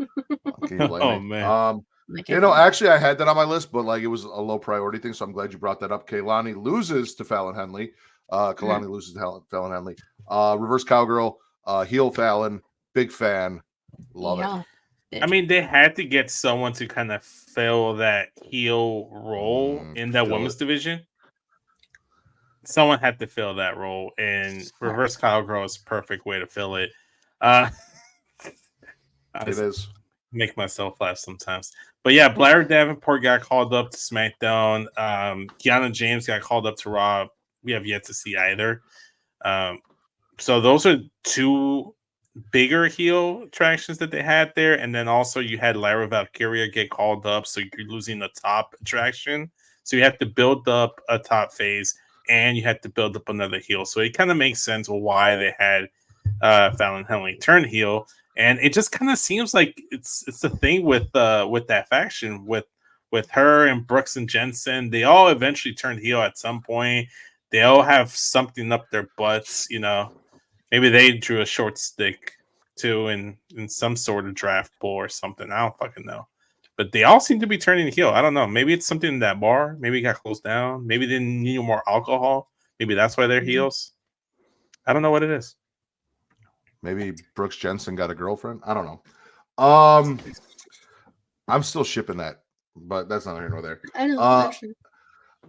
Oh man. Actually, I had that on my list, but like it was a low priority thing, so I'm glad you brought that up. Kaylani loses to Fallon Henley. Kalani loses to Fallon Henley. Reverse cowgirl, heel Fallon, big fan, love it. I mean, they had to get someone to kind of fill that heel role in that women's division. Someone had to fill that role, and reverse cowgirl is a perfect way to fill it. It is. Make myself laugh sometimes. But yeah, Blair Davenport got called up to SmackDown. Kiana James got called up to Raw. We have yet to see either. So those are 2 bigger heel attractions that they had there, and then also you had Lyra Valkyria get called up, so you're losing the top attraction. So you have to build up a top phase, and you have to build up another heel. So it kind of makes sense why they had Fallon Henley turn heel, and it just kind of seems like it's the thing with that faction with her and Brooks and Jensen. They all eventually turned heel at some point. They all have something up their butts, Maybe they drew a short stick too in some sort of draft pool or something. I don't fucking know. But they all seem to be turning heel. I don't know. Maybe it's something in that bar. Maybe it got closed down. Maybe they need more alcohol. Maybe that's why they're heels. I don't know what it is. Maybe Brooks Jensen got a girlfriend. I don't know. I'm still shipping that, but that's not here nor there. I know.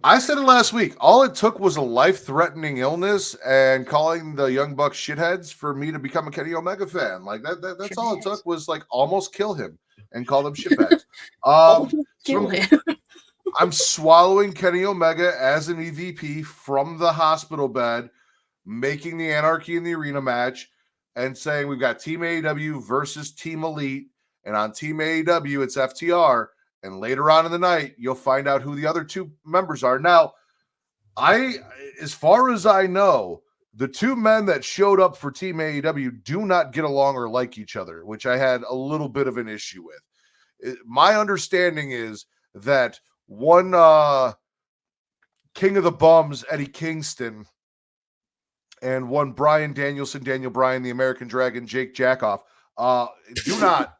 I said it last week. All it took was a life-threatening illness and calling the Young Bucks shitheads for me to become a Kenny Omega fan. Like that's all it took was like almost kill him and call them shitbags. I'm swallowing Kenny Omega as an EVP from the hospital bed making the Anarchy in the Arena match and saying we've got Team AEW versus Team Elite, and on Team AEW it's FTR, and later on in the night you'll find out who the other two members are. Now, as far as I know, the two men that showed up for Team AEW do not get along or like each other, which I had a little bit of an issue with. My understanding is that one King of the Bums, Eddie Kingston, and one Bryan Danielson, Daniel Bryan, the American Dragon, Jake Jackoff, do not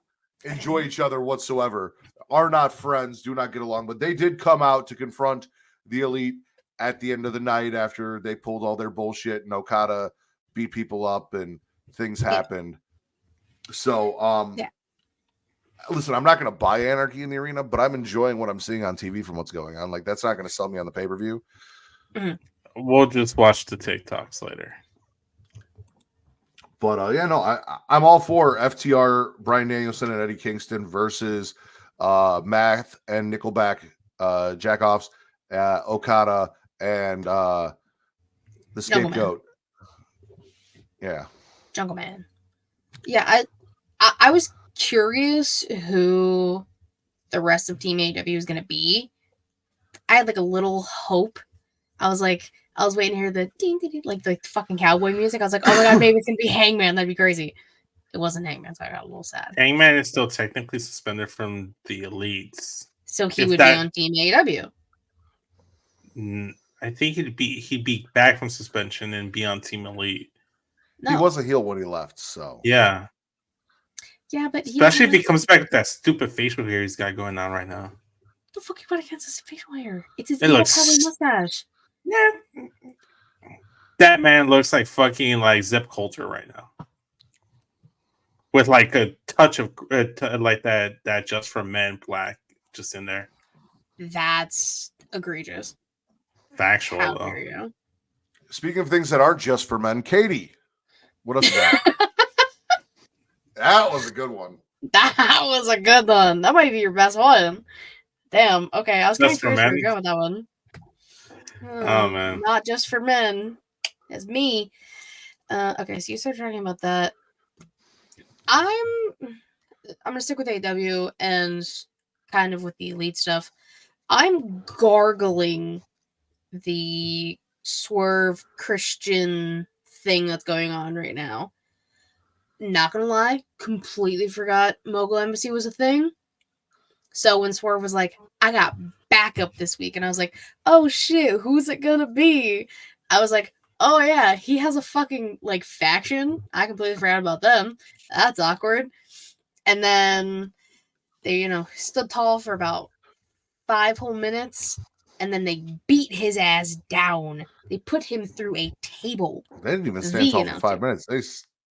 enjoy each other whatsoever, are not friends, do not get along. But they did come out to confront the Elite at the end of the night after they pulled all their bullshit and Okada beat people up and things happened. So, listen, I'm not going to buy Anarchy in the Arena, but I'm enjoying what I'm seeing on TV from what's going on. Like, that's not going to sell me on the pay-per-view. Mhm. We'll just watch the TikToks later. But I'm all for FTR, Bryan Danielson, and Eddie Kingston versus Math and Nickelback, Jackoffs, Okada, and the Scapegoat. Yeah, Jungle Man. Yeah, I was curious who the rest of Team AEW was gonna be. I had like a little hope. I was waiting to hear the ding, ding, ding, like the fucking cowboy music. I was like, oh my god, maybe it's gonna be Hangman. That'd be crazy. It wasn't Hangman, so I got a little sad. Hangman is still technically suspended from the Elites, so he would be on Team AEW. I think he'd be back from suspension and be on Team Elite. No. He was a heel when he left, so yeah, but especially if he comes back with that stupid facial hair he's got going on right now. What the fuck you got against his facial hair? It's his It looks cowboy mustache. Yeah, that man looks like fucking like Zip Coulter right now, with like a touch of like that Just for Men black just in there. That's egregious. Factual How though. dare you? Speaking of things that aren't just for men, Katie, what else you got? That was a good one. That was a good one. That might be your best one. Damn. Okay, I was kind of Just for curious where men? you're going with that one. Oh, man. Not just for men. It's me. Okay, so you started talking about that. I'm gonna stick with AEW and kind of with the Elite stuff. I'm gargling the Swerve Christian thing that's going on right now. Not gonna lie, completely forgot Mogul Embassy was a thing. So when Swerve was like, I got backup this week, and I was like, oh shit, who's it gonna be? I was like, oh yeah, he has a fucking like faction. I completely forgot about them. That's awkward. And then they, stood tall for about 5 whole minutes, and then they beat his ass down. They put him through a table. They didn't even stand tall for 5 minutes. They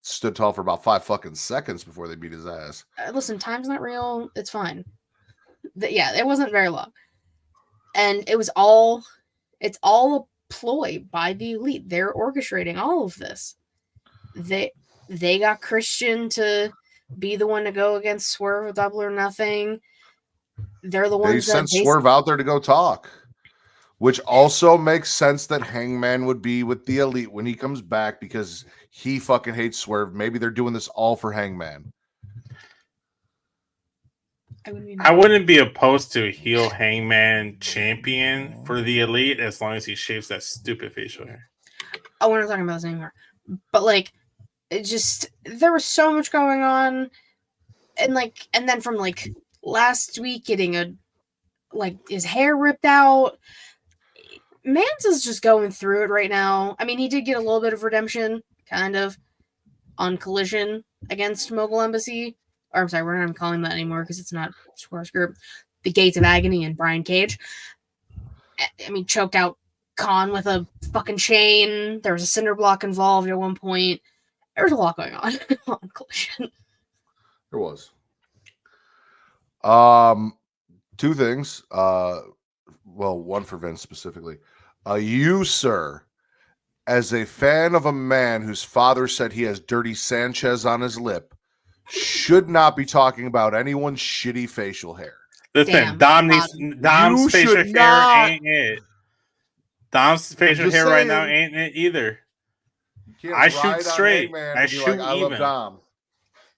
stood tall for about 5 fucking seconds before they beat his ass. Listen, time's not real. It's fine. It wasn't very long. And it's all a ploy by the Elite. They're orchestrating all of this. They got Christian to be the one to go against Swerve with Double or Nothing. They're the ones they sent Swerve out there to go talk, which also makes sense that Hangman would be with the Elite when he comes back because he fucking hates Swerve. Maybe they're doing this all for Hangman. I wouldn't be opposed to a heel Hangman champion for the Elite as long as he shaves that stupid facial hair. We're not talking about this anymore. But like, it just, there was so much going on, and then from like last week getting his hair ripped out. Mans is just going through it right now. I mean, he did get a little bit of redemption, kind of, on Collision against Mogul Embassy. Or I'm sorry, we're not even calling that anymore because it's not Swerve's group. The Gates of Agony and Brian Cage. I mean, choked out Khan with a fucking chain. There was a cinder block involved at one point. There was a lot going on on Collision. There was. 2 things. One for Vince specifically. You, sir, as a fan of a man whose father said he has Dirty Sanchez on his lip, should not be talking about anyone's shitty facial hair. Listen, Dom's facial hair ain't it. Dom's facial hair right now ain't it either. can't I ride shoot on straight. Hangman I and be shoot like, I love even. Dom.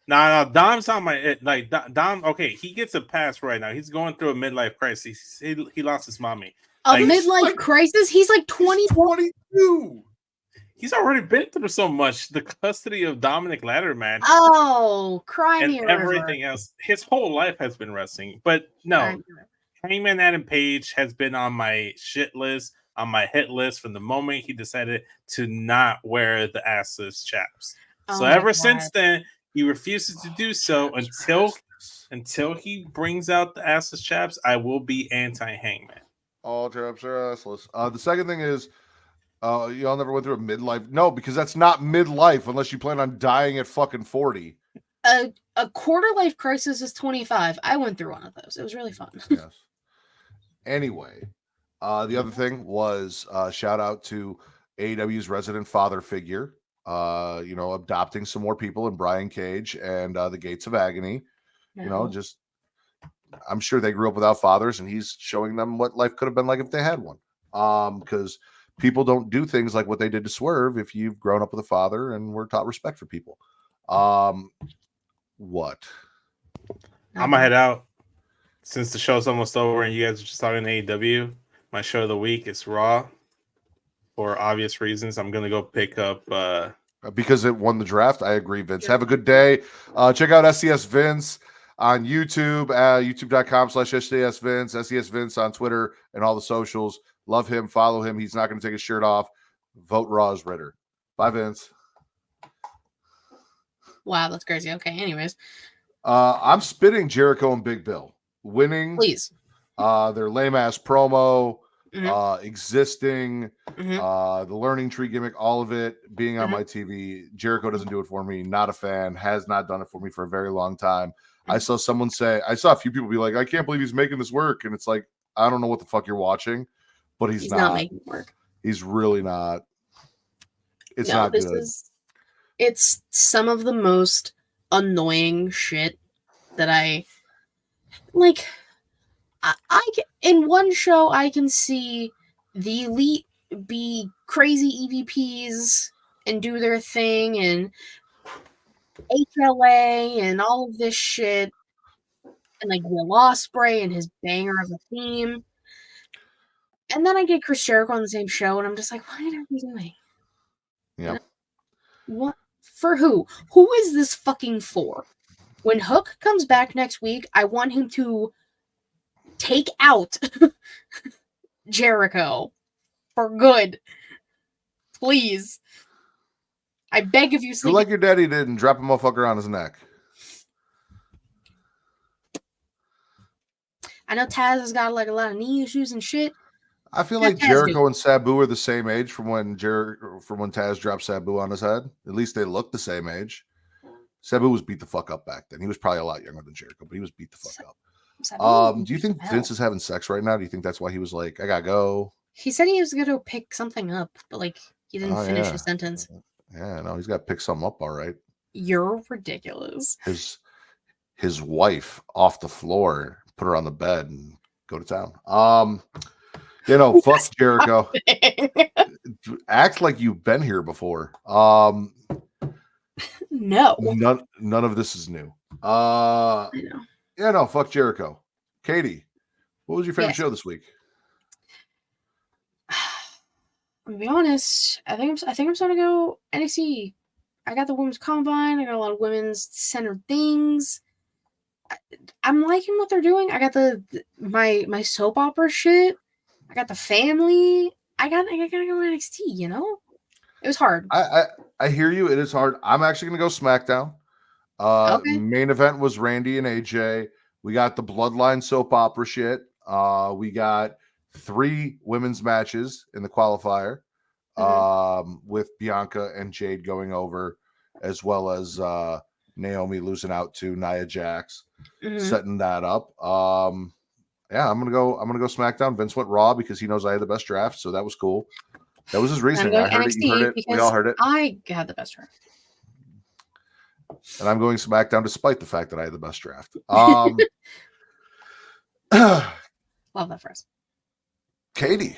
No, Dom's on my like Dom. Okay, he gets a pass right now. He's going through a midlife crisis. He lost his mommy. A Like, midlife like- crisis? He's like 20. He's 22. he's already been through so much. The custody of Dominic Ladder match Oh, cry and me a river. everything else. His whole life has been wrestling. But no, Cry me a river. Hangman Adam Page has been on my shit list, on my hit list from the moment he decided to not wear the assless chaps. Oh So my ever God. since then, he refuses to do so until he brings out the assless chaps. I will be anti-Hangman. All chaps are assless. The second thing is, y'all never went through a midlife. No, because that's not midlife unless you plan on dying at fucking 40. A quarter life crisis is 25. I went through one of those. It was really fun. Yes. Anyway, the other thing was shout out to AEW's resident father figure. Adopting some more people in Brian Cage and the Gates of Agony. No. Just I'm sure they grew up without fathers, and he's showing them what life could have been like if they had one. Because people don't do things like what they did to Swerve if you've grown up with a father and were taught respect for people. What? I'm gonna head out since the show's almost over and you guys are just talking AEW. My show of the week is Raw. For obvious reasons, I'm gonna go pick up. Because it won the draft. I agree, Vince. Have a good day. Check out SCS Vince on YouTube, youtube.com/SCS Vince, SCS Vince on Twitter and all the socials. Love him. Follow him. He's not going to take his shirt off. Vote Raw as Ritter. Bye, Vince. Wow, that's crazy. Okay, anyways. I'm spitting Jericho and Big Bill. Winning. Please. Their lame-ass promo. Mhm. Existing. Mhm. The learning tree gimmick, all of it being on my TV. Jericho doesn't do it for me. Not a fan. Has not done it for me for a very long time. I saw a few people be like, I can't believe he's making this work. And it's like, I don't know what the fuck you're watching, but he's not making it work. He's really not. It's not good. It's some of the most annoying shit that I like. In one show, I can see the Elite be crazy EVPs and do their thing, and HLA and all of this shit, and like Will Ospreay and his banger of a theme. And then I get Chris Jericho on the same show, and I'm just like, what are we doing? Yeah. What? For who? Who is this fucking for? When Hook comes back next week, I want him to take out Jericho for good. Please. I beg of you, Do sleep. like your daddy did and drop a motherfucker on his neck. I know Taz has got like a lot of knee issues and shit. I feel Yeah, like Taz Jericho and Sabu are the same age from when Taz dropped Sabu on his head. At least they look the same age. Sabu was beat the fuck up back then. He was probably a lot younger than Jericho, but he was beat the fuck up. Do you think Vince is having sex right now? Do you think that's why he was like, I gotta go? He said he was gonna pick something up, but like he didn't finish his sentence. Yeah, no, he's got to pick something up, all right. You're ridiculous. His wife off the floor, put her on the bed and go to town. Fuck Jericho. Act like you've been here before. No. None of this is new. I know. Yeah, no, fuck Jericho. Katie, what was your favorite show this week? To be honest, I think I'm starting to go NXT. I got the women's combine. I got a lot of women's centered things. I'm liking what they're doing. I got my soap opera shit. I got the family. I gotta go NXT. It was hard. I hear you. It is hard. I'm actually gonna go SmackDown. Okay. Main event was Randy and AJ. We got the Bloodline soap opera shit. We got 3 women's matches in the qualifier, with Bianca and Jade going over, as well as Naomi losing out to Nia Jax, setting that up. Yeah, I'm gonna go SmackDown. Vince went Raw because he knows I had the best draft, so that was cool. That was his reasoning. I heard it. You heard it. We all heard it. I had the best draft. And I'm going SmackDown despite the fact that I had the best draft. Love that for us. Katie,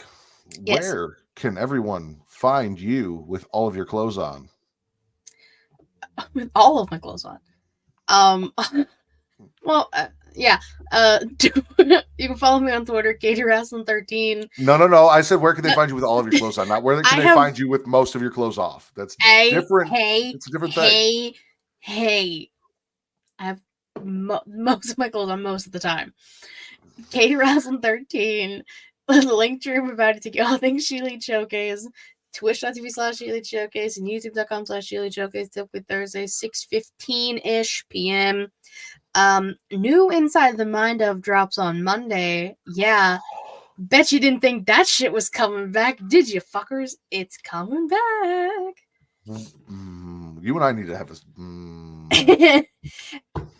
yes. Where can everyone find you with all of your clothes on? with all of my clothes on. Well, yeah. You can follow me on Twitter, Katie Wrestling 13. No. I said, where can they find you with all of your clothes on? Not where can they find you with most of your clothes off. That's different. It's a different thing. Hey. I have most of my clothes on most of the time. Katie Wrestling 13. The link to I'm about to take all things She Lead Showcase. Twitch.tv/She Lead Showcase and YouTube.com/She Lead Showcase. Typically Thursday, 6:15-ish p.m. New Inside the Mind of drops on Monday. Yeah. Bet you didn't think that shit was coming back, did you, fuckers? It's coming back. You and I need to have this.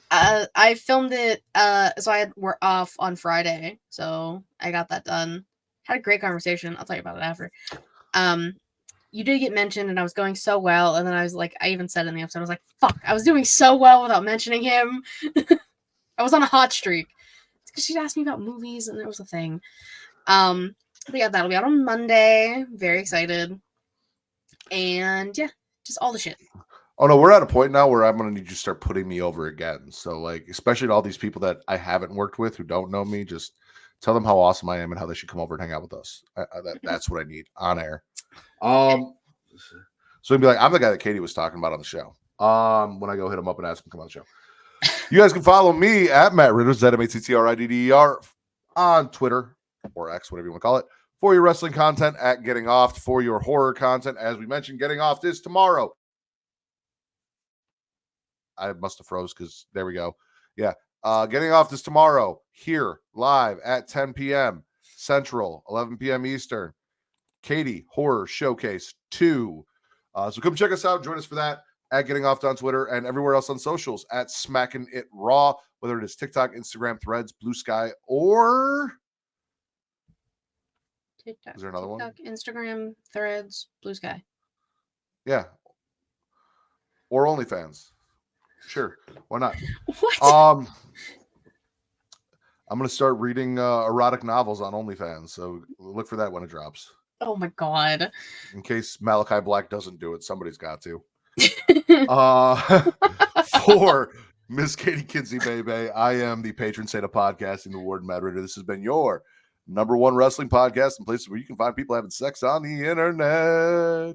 I filmed it. So we're off on Friday, so I got that done. Had a great conversation. I'll tell you about it after. You did get mentioned, and I was going so well, and then I was like, I even said in the episode, I was like, fuck, I was doing so well without mentioning him. I was on a hot streak. It's because she'd asked me about movies, and there was a thing. But yeah, that'll be out on Monday. Very excited. And yeah, just all the shit. Oh no, we're at a point now where I'm gonna need you to start putting me over again. So like, especially to all these people that I haven't worked with who don't know me, just tell them how awesome I am and how they should come over and hang out with us. That's what I need on air. So he'd be like, I'm the guy that Katie was talking about on the show. When I go hit him up and ask him to come on the show. You guys can follow me at Matt Ritter, ZMATTRIDDER on Twitter or X, whatever you want to call it, for your wrestling content at Getting Off, for your horror content. As we mentioned, Getting Off is tomorrow. I must have froze because there we go. Yeah. Getting Off this tomorrow here live at 10 p.m. Central, 11 p.m. Eastern. Katie Horror Showcase 2. So come check us out. Join us for that at Getting Off on Twitter and everywhere else on socials at Smackin It Raw, whether it is TikTok, Instagram, Threads, Blue Sky, or TikTok. Is there another one? Instagram, Threads, Blue Sky. Yeah. Or OnlyFans. Sure. Why not? What? I'm going to start reading erotic novels on OnlyFans, so look for that when it drops. Oh my god. In case Malachi Black doesn't do it, somebody's got to. For Miss Katie Kinsey Bebe, I am the patron saint of podcasting, the Warden Matt Ritter. This has been your #1 wrestling podcast and places where you can find people having sex on the internet.